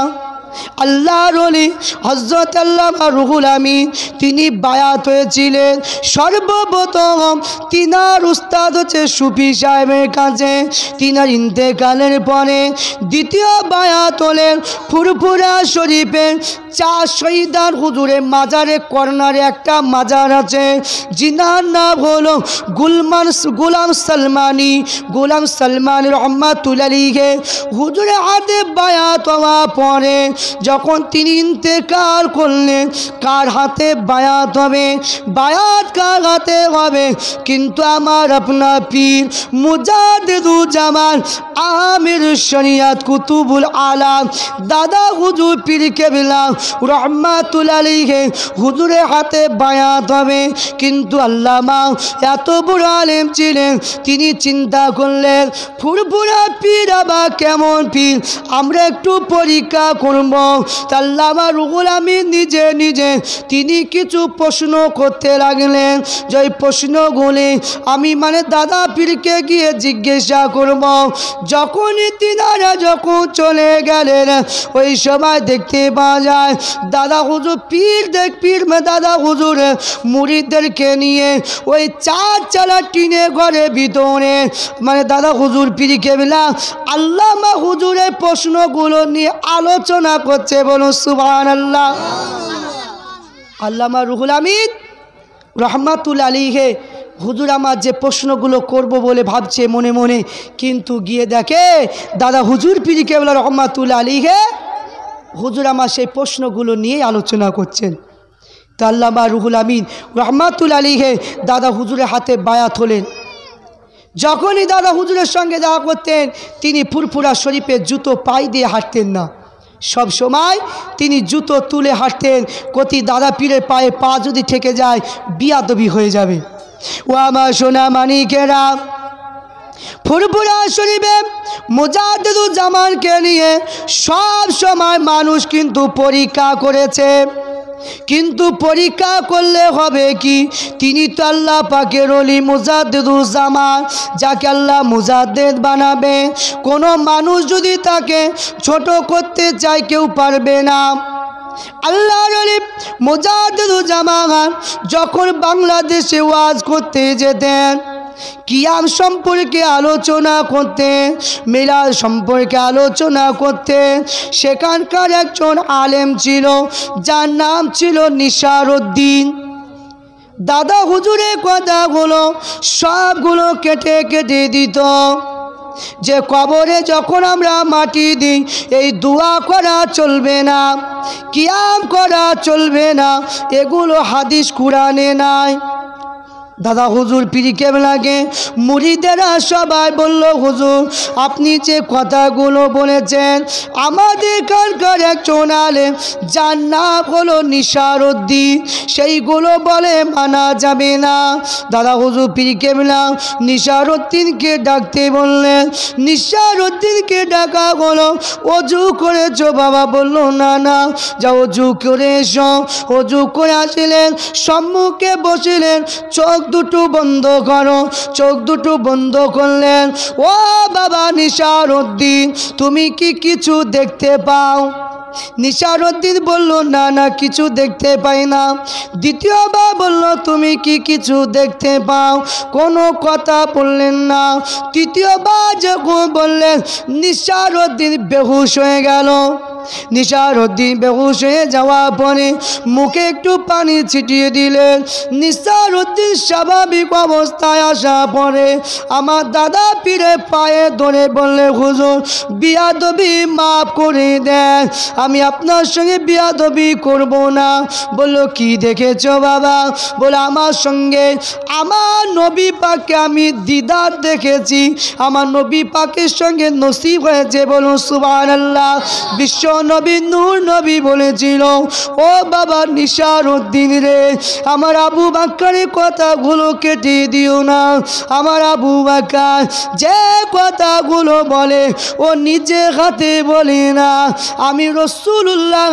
আল্লাহর ওলি হযরত আল্লামা রুহুল আমিন তিনি বায়াত হয়েছিলেন। সর্বপ্রথম তিনার উস্তাদ হচ্ছে সুফি সাহেবের কাছে। তিনার ইন্তেকালের পরে দ্বিতীয় বায়াত হলেন ফুরফুরা শরীফের চার শহীদার হুজুরের মাজারে কর্নারে একটা মাজার আছে, যিনার নাম হলো গোলাম সালমানি রহমাতুল্লাহ আলাইহি। হুজুরের হাতে বায়াত হওয়ার পরে যখন তিনি ইন্তেকাল করলেন কার হাতে বায়াত হবে? বায়াত কার হাতে হবে? কিন্তু আমার আপনার পীর মুজাদ্দিদুজ্জামান আমির শরিয়ত কুতুবুল আলাম দাদা হুজুর পীর কেবলা রহমাতুল্লাহ আলাইহি হুজুরের হাতে বায়াত হবে। কিন্তু আল্লামা এত বড় আলেম ছিলেন, তিনি চিন্তা করলেন ফুরফুরা পীর আবার কেমন পীর, আমরা একটু পরীক্ষা করব। আল্লামা রুহুল আমিন নিজে নিজে তিনি কিছু প্রশ্ন করতে লাগলেন, যে প্রশ্নগুলি আমি দাদা পীরকে গিয়ে জিজ্ঞাসা করব। যখনই তিনারা যখন চলে গেলেন ওই সময় দেখতে পাওয়া যায় দাদা হুজুর পীর দাদা হুজুর মুরিদদেরকে নিয়ে ওই 4 চালা টিনে ঘরে ভিতরে দাদা হুজুর পীর কেবলা আল্লামা হুজুরের প্রশ্নগুলো নিয়ে আলোচনা করছে। বলুন সুবহানাল্লাহ। আল্লামা রুহুল আমিন রহমাতুল্লাহ আলাইহি হুজুর আমার যে প্রশ্নগুলো করব বলে ভাবছে মনে মনে, কিন্তু গিয়ে দেখে দাদা হুজুর পীর কেবলা রহমাতুল্লাহ আলাইহি হুজুর আমার সেই প্রশ্নগুলো নিয়ে আলোচনা করছেন। তা আল্লামা রুহুল আমিন রহমাতুল্লাহ আলাইহি দাদা হুজুরের হাতে বায়াত হলেন। যখনই দাদা হুজুরের সঙ্গে দেখা করতেন তিনি ফুরফুরা শরীফে জুতো পায়ে দিয়ে হাঁটতেন না, সব সময় তিনি জুতো তুলে হাঁটতেন। কতি দাদা পীরের পায়ে পা যদি ঠেকে যায় বিয়াদবি হয়ে যাবে। ও আমার সোনা মানিকেরা, ফুরফুরা শরীফে মুজাদ্দিদুজ্জামানকে নিয়ে সব সময় মানুষ কিন্তু পরীক্ষা করেছে, কিন্তু পরীক্ষা করলে হবে কি? তিনি তো আল্লাহ পাকের ওলি মুজাদ্দিদুজ্জামান, যাকে আল্লাহ মুজাদ্দিদ বানাবে। কোনো মানুষ যদি তাকে ছোট করতে চায় কেউ পারবে না। আল্লাহর ওলি মুজাদ্দিদুজ্জামান যখন বাংলাদেশে ওয়াজ করতে যেতেন, কিয়াম সম্পর্কে আলোচনা করতে, মিলাদ সম্পর্কে আলোচনা করতে, সেখানকার একজন আলেম ছিল যার নাম ছিল নিসারউদ্দিন। দাদা হুজুরের কথাগুলো সবগুলো কেটে কেটে দিত, যে কবরে যখন আমরা মাটি দিই এই দোয়া করা চলবে না, কিয়াম করা চলবে না, এগুলো হাদিস কুরআনে নাই। দাদা হুজুর পীর কেবলাকে মুরিদেরা সবাই বলল, হুজুর আপনি যে কথাগুলো বলেছেন আমাদের কালকার একজন আলেম যার নাম হলো নিসারউদ্দিন, সেইগুলো বলে মানা যাবে না। দাদা হুজুর পীর কেবলা নিসারউদ্দিনকে ডাকতে বললেন। নিসারউদ্দিনকে ডাকা হলো। অজু করেছো বাবা? বলল না না। যাও অজু করে এসো। অজু করে আসলেন, সম্মুখে বসিলেন, চোখ দুটো বন্ধ করো। চোখ দুটো বন্ধ করলেন। ও বাবা নিসারউদ্দিন, তুমি কি কিছু দেখতে পাও? নিসারউদ্দিন বলল না না, কিছু দেখতে পাই না। দ্বিতীয়বার বলল তুমি কি কিছু দেখতে পাও? কোনো কথা বললেন না। তৃতীয়বার যখন বললেন নিসারউদ্দিন বেহুশ হয়ে গেল। নিসারউদ্দিন বেহুশ হয়ে যাওয়ার পরে মুখে একটু পানি ছিটিয়ে দিলেন। নিসারউদ্দিন স্বাভাবিক অবস্থায় আসা পরে আমার দাদা পীরের পায়ে ধরে বললে, হুজুর বিয়াদবি মাফ করে দেন, আমি আপনার সঙ্গে বিয়াদবি করব না। বললো কি দেখেছো বাবা? বলে আমার সঙ্গে আমার নবী পাককে আমি দিদার দেখেছি, আমার নবী পাকের সঙ্গে নসিব হয়েছে। বলুন সুবহানাল্লাহ। বিশ্ব নবী নূর নবী বলেছিল, ও বাবা নিসারউদ্দিন রে, আমার আবু বকরের কথাগুলো কেটে দিও না। আমার আবু বকর যে কথাগুলো বলে ও নিজে হাতে বলে না, আমি রাসূলুল্লাহ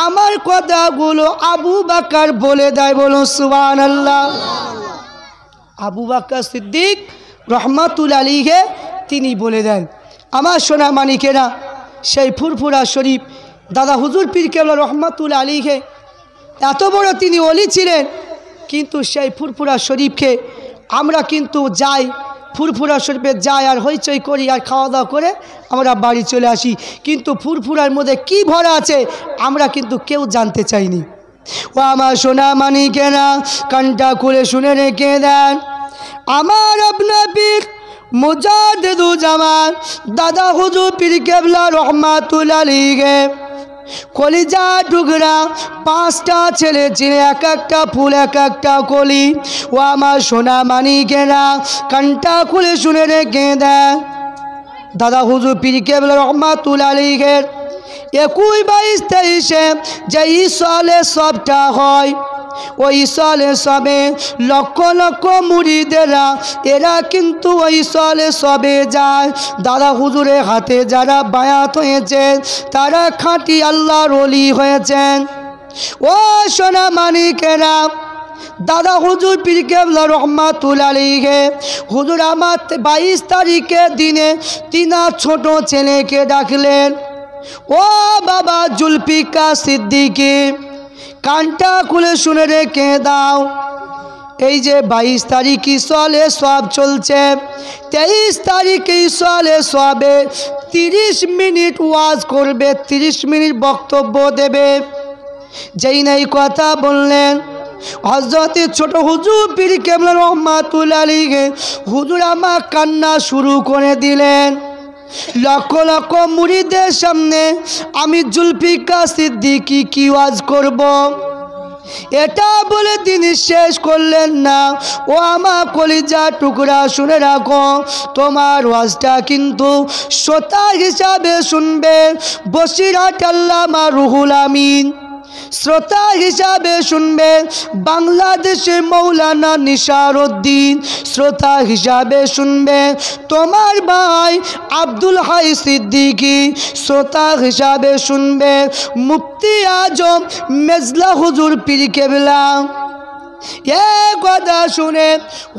আমার কথাগুলো আবু বকর বলে দেয়। বলুন সুবহানাল্লাহ। আবু বকর সিদ্দিক রহমাতুল্লাহ আলাইহি তিনি বলে দেন। আমার সোনা মানিকেরা, সেই ফুরফুরা শরীফ দাদা হুজুর পীর কেবলা রহমাতুল্লাহ আলাইহি এত বড় তিনি ওলি ছিলেন, কিন্তু সেই ফুরফুরা শরীফকে আমরা কিন্তু যাই, ফুরফুরা শরীফে যাই আর হইচই করি আর খাওয়া দাওয়া করে আমরা বাড়ি চলে আসি, কিন্তু ফুরফুরার মধ্যে কি ভরা আছে আমরা কিন্তু কেউ জানতে চাইনি। ও আমার সোনা মানিকেরা, কানটা খুলে শুনে রেখে দেন। আমার আপনার পীর মুজাদ্দিদুজ্জামান দাদা হুজুর পীর কেবলা রহমাতুল্লাহ আলাইহি কলিজা টুকরা পাঁচটা ছেলে ছিল, এক একটা ফুল এক একটা কলি। ও আমার সোনা মানিকেরা কানটা খুলে শুনে রেখে দেয়। দাদা হুজুর পীর কেবলা রহমাতুল্লাহ আলাইহির 21, 22, 23-এ যে ইসালে সবটা হয়, ওই সালে সবে লক্ষ লক্ষ মুরিদেরা এরা কিন্তু ওই সালে সবে যায়। দাদা হুজুরের হাতে যারা বায়াত হয়েছে তারা খাঁটি আল্লাহর ওলি হয়েছেন। ও সোনা মানিকেরা, দাদা হুজুর পীর কেবলা রহমাতুল্লাহ আলাইহি হুজুর আমার 22 তারিখের দিনে তিনার ছোট ছেলেকে ডাকলেন, ও বাবা জুলফিকার সিদ্দিকী, কানটা খুলে শুনে রেখে দাও। এই যে 22 তারিখ ইসালে সব চলছে, 23 তারিখ ইসালে সবে 30 মিনিট ওয়াজ করবে, 30 মিনিট বক্তব্য দেবে। যেই নাই কথা বললেন হযরতে ছোট হুজুর পীর কেবলা রহমাতুল্লাহ আলাইহি হুজুর আমার কান্না শুরু করে দিলেন। লক্ষ লক্ষ মুরিদের সামনে আমি জুলফিকার সিদ্দিকী কি ওয়াজ করব, এটা বলে তিনি শেষ করলেন না। ও আমার কলিজা টুকরা শুনে রাখো, তোমার ওয়াজটা কিন্তু শ্রোতা হিসাবে শুনবে বসিরহাট আল্লামা রুহুল আমিন, শ্রোতা হিসাবে শুনবে বাংলাদেশের মৌলানা নিসারউদ্দিন, শ্রোতা হিসাবে শুনবে তোমার ভাই আব্দুল হাই সিদ্দিকী, শ্রোতা হিসাবে শুনবে মুফতি আজম মেজলা হুজুর পীর কেবলা। এ কথা শুনে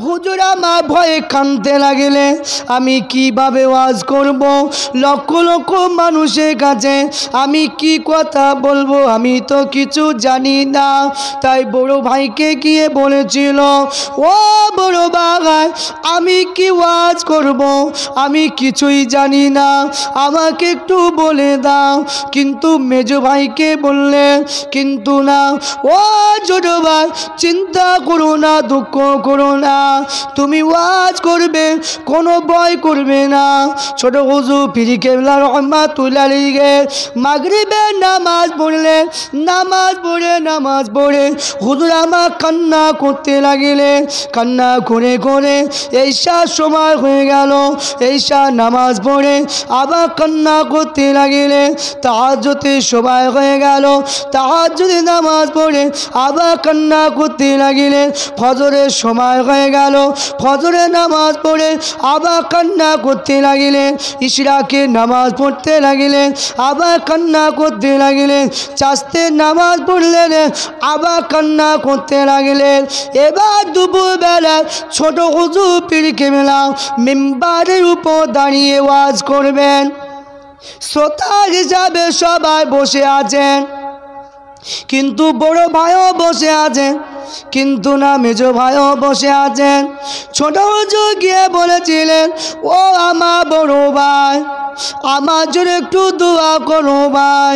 হুজুর আমার ভয়ে কাঁদতে লাগলে, আমি কিভাবে ওয়াজ করব, লক্ষ লক্ষ মানুষের কাছে আমি কি কথা বলবো, আমি তো কিছু জানি না। তাই বড় ভাইকে গিয়ে বলেছিল, ও বড় ভাই আমি কি ওয়াজ করব, আমি কিছুই জানি না, আমাকে একটু বলে দাও। কিন্তু মেজো ভাইকে বললে, কিন্তু না ও ছোট ভাই চিন্তা করো না, দুঃখ করো না, তুমি ওয়াজ করবে, কোনো ভয় করবে না। ছোট হুজুর পীর কেবলা রহমাতুল্লাহ আলাইহি মাগরিবের নামাজ পড়লে, নামাজ পড়ে হুজুর আমার কান্না করতে লাগলে, কান্না করে করে ঈশার সময় হয়ে গেল। ঈশা নামাজ পড়ে আবার কান্না করতে লাগলে, তাহাজ্জুদের সময় হয়ে গেল, তাহাজ্জুদের নামাজ পড়ে আবার কান্না করতে লাগিলেন। ফজরের সময় হয়ে গেল, ফজরের নামাজ পড়ে আবার কান্না করতে লাগিলেন। ইশরাকের নামাজ পড়তে লাগিলেন, আবার কান্না করতে লাগিলেন। চাস্তের নামাজ পড়লেন, আবার কান্না করতে লাগিলেন। এবার দুপুরবেলা ছোট হুজুর পীর কেবলা মিম্বারের উপর দাঁড়িয়ে ওয়াজ করবেন। শ্রোতা হিসাবে সবাই বসে আছেন, কিন্তু বড় ভাইও বসে আছেন, কিন্তু না মেজো ভাইও বসে আছেন। ছোট হুজুর গিয়ে বলেছিলেন, ও আমার বড় ভাই, আমার জন্য একটু দোয়া করো ভাই,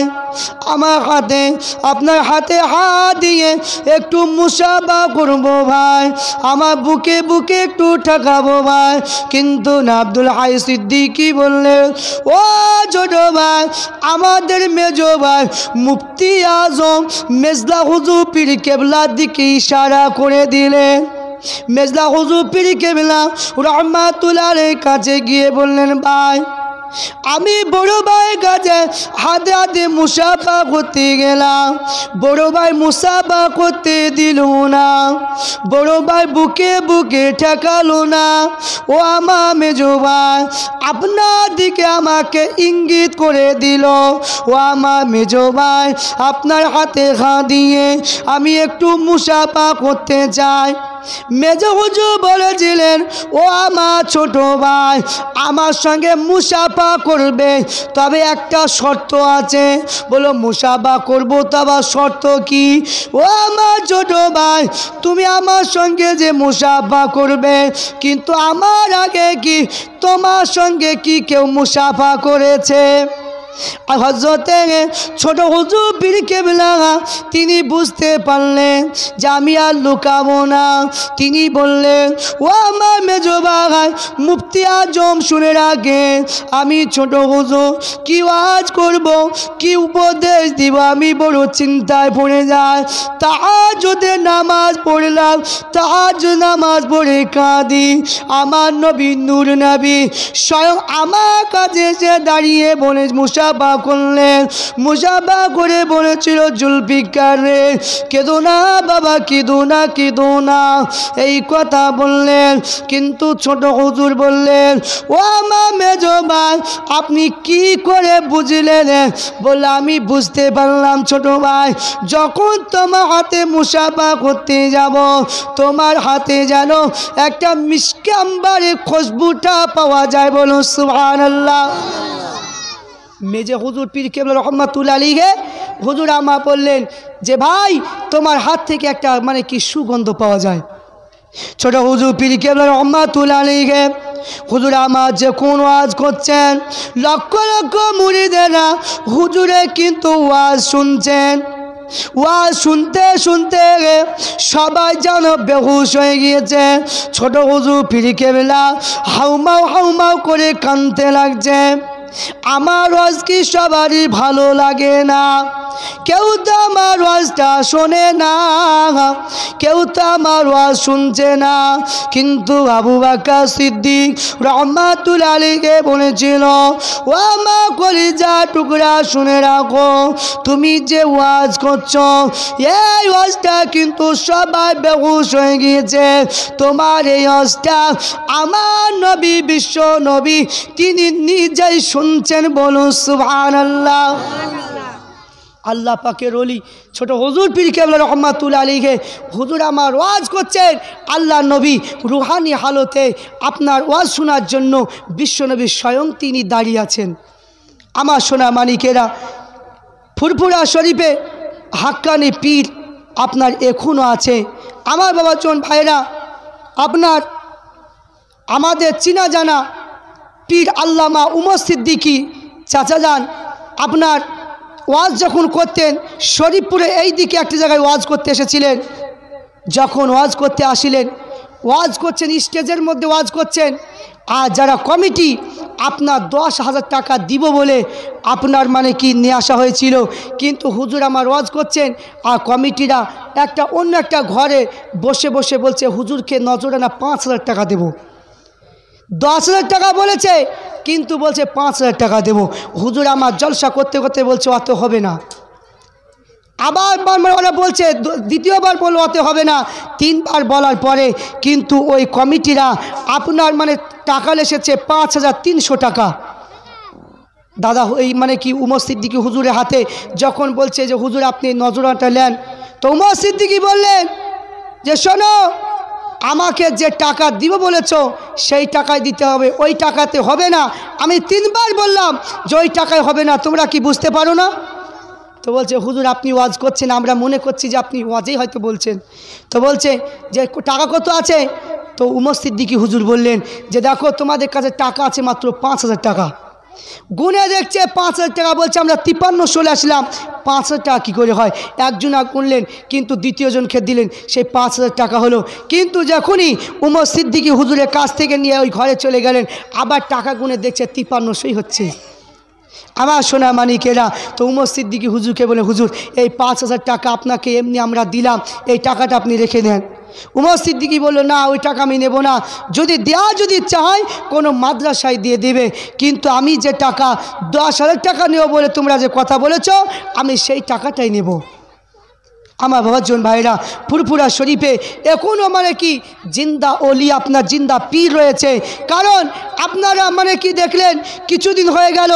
আমার হাতে আপনার হাতে হাত দিয়ে একটু মুসাফা করবো ভাই, আমার বুকে বুকে একটু ঠেকাবো ভাই। কিন্তু না আব্দুল হাই সিদ্দিকী বললেন, ও ছোট ভাই, আমাদের মেজো ভাই মুফতি আজম মেজলা হুজুর পীর কেবলার দিকে ইশারা করে দিলেন। মেজলা হুজুর পীর কেবলা রহমাতুল্লাহ আলাইহির কাছে গিয়ে বললেন, ভাই আমি বড় ভাইয়ের কাছে হাতে হাতে মুসাফা করতে গেলাম, বড় ভাই মুসাফা করতে দিল না, বড় ভাই বুকে বুকে ঠেকালো না। ও আমার মেজো ভাই আপনার দিকে আমাকে ইঙ্গিত করে দিল, ও আমার মেজো ভাই আপনার হাতে হাত দিয়ে আমি একটু মুসাফা করতে চাই। মেজো হুজুর বলেছিলেন, ও আমার ছোট ভাই আমার সঙ্গে মুসাফা করবে, তবে একটা শর্ত আছে। বলো মুসাফা করবো, তবে শর্ত কি? ও আমার ছোট ভাই তুমি আমার সঙ্গে যে মুসাফা করবে, কিন্তু আমার আগে কি তোমার সঙ্গে কি কেউ মুসাফা করেছে? আর হযরতে ছোট হুজুর পীর কেবলা তিনি বুঝতে পারলেন যে আমি আর লুকাবো না। তিনি বললেন, ও আমার মেজো ভাই মুফতি আজম শুনে রাখেন, আমি ছোট হুজুর কি ওয়াজ করব, কি উপদেশ দিব, আমি বড় চিন্তায় পড়ে যাই। তাহাজ্জুদের নামাজ পড়লাম, তাহাজ্জুদ নামাজ পড়ে কাঁদি। আমার নবী নূর নবী স্বয়ং আমার কাছে এসে দাঁড়িয়ে বলে মুসাফা করলেন। মুসাফা করে বলেছিল, জুলফিকার রে কেঁদো না বাবা, কেঁদো না, কেঁদো না, এই কথা বললেন। কিন্তু ছোট হুজুর বললেন, ও আমার মেজো ভাই আপনি কি করে বুঝলেন? বলে, আমি বুঝতে পারলাম ছোট ভাই, যখন তোমার হাতে মুসাফা করতে যাব তোমার হাতে যেন একটা মিশকে আম্বারের খুশবুটা পাওয়া যায়। বলো সুবহানাল্লাহ। মেজে হুজুর পীর কেবলা রহমাতুল্লাহ আলাইহি হুজুর আমা বললেন যে ভাই তোমার হাত থেকে একটা মানে কি সুগন্ধ পাওয়া যায়। ছোট হুজুর পীর কেবলা রহমাতুল্লাহ আলাইহি হুজুর আমার যে কোন ওয়াজ করছেন, লক্ষ লক্ষ মুরিদেরা হুজুরে কিন্তু ওয়াজ শুনছেন। ওয়াজ শুনতে শুনতে সবাই যেন বেহুশ হয়ে গিয়েছে। ছোট হুজুর পীর কেবলা হাউমাউ হাউমাউ করে কাঁদতে লাগছে। আমার ওয়াজ কি সবারই ভালো লাগে না? কেউ তো আমার ওয়াজটা শোনে না, কেউ তো আমার ওয়াজ শুনছে না। কিন্তু আবু বকর সিদ্দিক রহমাতুল্লাহ আলাইহি বলেছিল, ও আমার কলিজা টুকরা শুনে রাখো, তুমি যে ওয়াজ করছো এই ওয়াজটা কিন্তু সবাই বেহুশ হয়ে গিয়েছে। তোমার এই ওয়াজটা আমার নবী বিশ্ব নবী তিনি নিজেই শুনছেন। বলুন সুবহানাল্লাহ। আল্লাহ পাকের ওলি ছোট হুজুর পীর কেবলা রহমাতুল্লাহ আলাইহি হুজুর আমার ওয়াজ করছেন। আল্লাহ নবী রুহানি হালতে আপনার ওয়াজ শোনার জন্য বিশ্বনবী স্বয়ং তিনি দাঁড়িয়ে আছেন। আমার সোনা মানিকেরা, ফুরফুরা শরীফে হাক্কানি পীর আপনার এখনও আছে। আমার বাবা চোন ভাইরা, আপনার আমাদের চিনা জানা পীর আল্লামা উমর সিদ্দিকী চাচা যান আপনার ওয়াজ যখন করতেন শরীফপুরে এই দিকে একটি জায়গায় ওয়াজ করতে এসেছিলেন। যখন ওয়াজ করতে আসিলেন, ওয়াজ করছেন, স্টেজের মধ্যে ওয়াজ করছেন, আর যারা কমিটি আপনার 10,000 টাকা দিব বলে আপনার মানে কি নিয়ে আসা হয়েছিল। কিন্তু হুজুর আমার ওয়াজ করছেন আর কমিটিরা একটা অন্য একটা ঘরে বসে বসে বলছে হুজুরকে নজরানা 5,000 টাকা দেব। 10,000 টাকা বলেছে কিন্তু বলছে 5,000 টাকা দেব। হুজুর আমার জলসা করতে করতে বলছে অত হবে না। আবার ওরা বলছে, দ্বিতীয়বার বলল অত হবে না। 3বার বলার পরে কিন্তু ওই কমিটিরা আপনার মানে টাকা এসেছে 5,300 টাকা। দাদা এই মানে কি উমর সিদ্দিকী হুজুরের হাতে যখন বলছে যে হুজুর আপনি নজরানাটা নেন, তো উমর সিদ্দিকী বললেন যে শোনো, আমাকে যে টাকা দিব বলেছো সেই টাকায় দিতে হবে, ওই টাকাতে হবে না। আমি 3বার বললাম যে ওই টাকায় হবে না, তোমরা কি বুঝতে পারো না? তো বলছে হুজুর আপনি ওয়াজ করছেন, আমরা মনে করছি যে আপনি ওয়াজেই হয়তো বলছেন। তো বলছে যে টাকা কত আছে? তো উমর সিদ্দিকী হুজুর বললেন যে দেখো তোমাদের কাছে টাকা আছে মাত্র 5,000 টাকা। গুনে দেখছে 5,000 টাকা, বলছে আমরা 53 চলে আসলাম, 5,000 টাকা কী করে হয়? একজন গুনলেন কিন্তু দ্বিতীয়জনকে দিলেন, সেই 5,000 টাকা হলো। কিন্তু যখনই উমর সিদ্দিকী হুজুরের কাছ থেকে নিয়ে ওই ঘরে চলে গেলেন, আবার টাকা গুনে দেখছে 53 হচ্ছে। আমার সোনা মানিকেরা, তো উমর সিদ্দিকী হুজুরকে বলে হুজুর এই 5,000 টাকা আপনাকে এমনি আমরা দিলাম, এই টাকাটা আপনি রেখে নেন। উমর সিদ্দিকী বলল না ওই টাকা আমি নেব না, যদি দেওয়া যদি চাই কোনো মাদ্রাসায় দিয়ে দেবে, কিন্তু আমি যে টাকা 10,000 টাকা নেব বলে তোমরা যে কথা বলেছ আমি সেই টাকাটাই নেব। আমার বাবাজন ভাইরা, ফুরফুরা শরীফে এখনও মানে কি জিন্দা ওলি আপনার জিন্দা পীর রয়েছে। কারণ আপনারা মানে কি দেখলেন কিছুদিন হয়ে গেল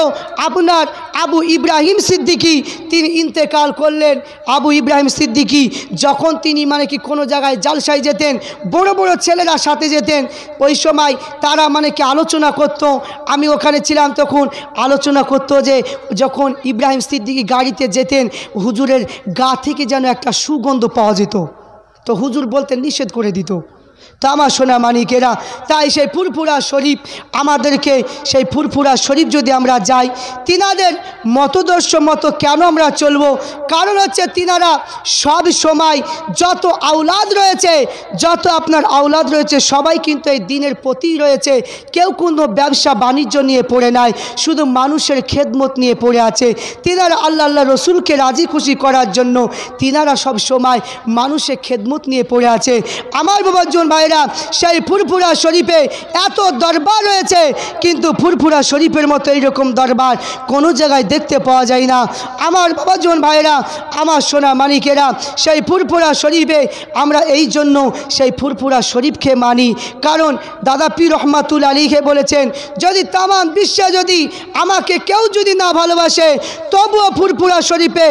আপনার আবু ইব্রাহিম সিদ্দিকী তিনি ইন্তেকাল করলেন। আবু ইব্রাহিম সিদ্দিকী যখন তিনি মানে কি কোনো জায়গায় জালসায় যেতেন, বড় বড় ছেলেরা সাথে যেতেন, ওই সময় তারা মানে কি আলোচনা করত, আমি ওখানে ছিলাম তখন আলোচনা করত যে যখন ইব্রাহিম সিদ্দিকী গাড়িতে যেতেন হুজুরের গা থেকে যেন একটা সুগন্ধ পাওয়া যেত। তো হুজুর বলতেন নিষেধ করে দিত, তো আমার সোনা মানিকেরা, তাই সেই ফুরফুরা শরীফ আমাদেরকে, সেই ফুরফুরা শরীফ যদি আমরা যাই, তিনাদের মতদর্শ মতো কেন আমরা চলবো? কারণ হচ্ছে তিনারা সব সময় যত আওলাদ রয়েছে, যত আপনার আওলাদ রয়েছে, সবাই কিন্তু এই দিনের প্রতি রয়েছে। কেউ কোনো ব্যবসা বাণিজ্য নিয়ে পড়ে নাই, শুধু মানুষের খেদমত নিয়ে পড়ে আছে। তিনারা আল্লাহ রসুলকে রাজি খুশি করার জন্য তিনারা সব সময় মানুষের খেদমত নিয়ে পড়ে আছে। আমার বাবাজন ভাইরা, সেই ফুরফুরা শরীফে এত দরবার রয়েছে, কিন্তু ফুরফুরা শরীফের মতো এইরকম দরবার কোনো জায়গায় দেখতে পাওয়া যায় না। আমার বাবাজন ভাইরা, আমার সোনা মানিকেরা, সেই ফুরফুরা শরীফে আমরা এই জন্য সেই ফুরফুরা শরীফকে মানি, কারণ দাদা পীর রহমাতুল্লাহ আলাইহি বলেছেন, যদি তামাম বিশ্বে যদি আমাকে কেউ যদি না ভালোবাসে, তবুও ফুরফুরা শরীফে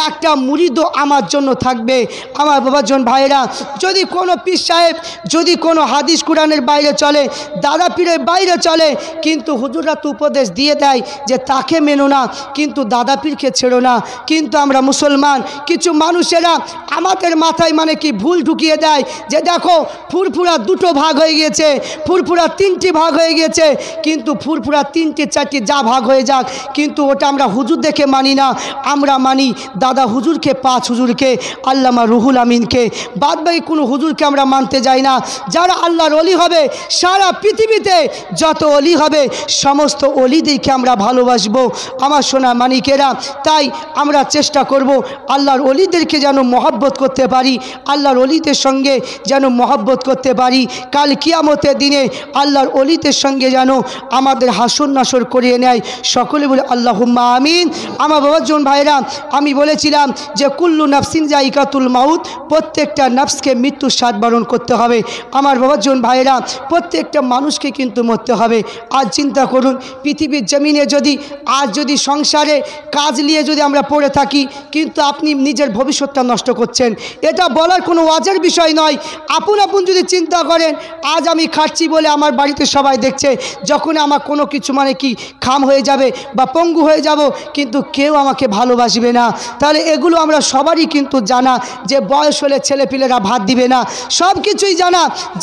একটা মুরিদও আমার জন্য থাকবে। আমার বাবাজন ভাইরা, যদি কোনো পীর সাহেব যদি কোনো হাদিস কোরআনের বাইরে চলে, দাদা পীরের বাইরে চলে, কিন্তু হুজুররা তো উপদেশ দিয়ে দেয় যে তাকে মেনো না, কিন্তু দাদা পীরকে ছেড়ো না। কিন্তু আমরা মুসলমান কিছু মানুষেরা আমাদের মাথায় মানে কি ভুল ঢুকিয়ে দেয় যে দেখো ফুরফুরা দুটো ভাগ হয়ে গিয়েছে, ফুরফুরা তিনটি ভাগ হয়ে গিয়েছে, কিন্তু ফুরফুরা তিনটি চারটি যা ভাগ হয়ে যাক, কিন্তু ওটা আমরা হুজুর দেখে মানি না। আমরা মানি দাদা হুজুরকে, পাঁচ হুজুরকে, আল্লামা রুহুল আমিনকে, বাদ বাকি কোনো হুজুরকে আমরা মানতে যাই না। যারা আল্লাহর অলি হবে, সারা পৃথিবীতে যত অলি হবে সমস্ত অলিদেরকে আমরা ভালোবাসবো। আমার সোনা মানিকেরা, তাই আমরা চেষ্টা করব আল্লাহর অলিদেরকে যেন মহব্বত করতে পারি, আল্লাহর অলিদের সঙ্গে যেন মহব্বত করতে পারি। কাল কিয়ামতের দিনে আল্লাহর অলিদের সঙ্গে যেন আমাদের হাসর নাসর করিয়ে নেয়। সকলে বলে আল্লাহুম্মা আমিন। আমার বাবাজন ভাইরা, আমি বলেছিলাম যে কুল্লু নাফসিন জাইকাতুল মাউত, প্রত্যেকটা নফসকে মৃত্যুর স্বাদ বরণ করতে হবে। আমার বাবাজন ভাইরা, প্রত্যেকটা মানুষকে কিন্তু মরতে হবে। আজ চিন্তা করুন, পৃথিবীর জমিনে যদি আজ যদি সংসারে কাজ নিয়ে যদি আমরা পড়ে থাকি, কিন্তু আপনি নিজের ভবিষ্যৎটা নষ্ট করছেন। এটা বলার কোনো ওয়াজের বিষয় নয়। আপন আপন যদি চিন্তা করেন, আজ আমি খাচ্ছি বলে আমার বাড়িতে সবাই দেখছে, যখন আমার কোনো কিছু মানে কি খাম হয়ে যাবে বা পঙ্গু হয়ে যাব, কিন্তু কেউ আমাকে ভালোবাসবে না। তাহলে এগুলো আমরা সবারই কিন্তু জানা, যে বয়স হলে ছেলেপিলেরা ভাত দিবে না, সব কিছুই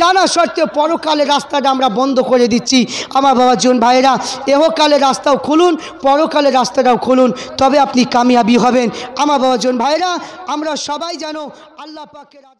জানা সত্ত্বেও পরকালের রাস্তাটা আমরা বন্ধ করে দিচ্ছি। আমার বাবাজন ভাইরা, এহকালের রাস্তাও খুলুন, পরকালের রাস্তাটাও খুলুন, তবে আপনি কামিয়াবি হবেন। আমার বাবাজন ভাইরা, আমরা সবাই জানো আল্লাহ পাকের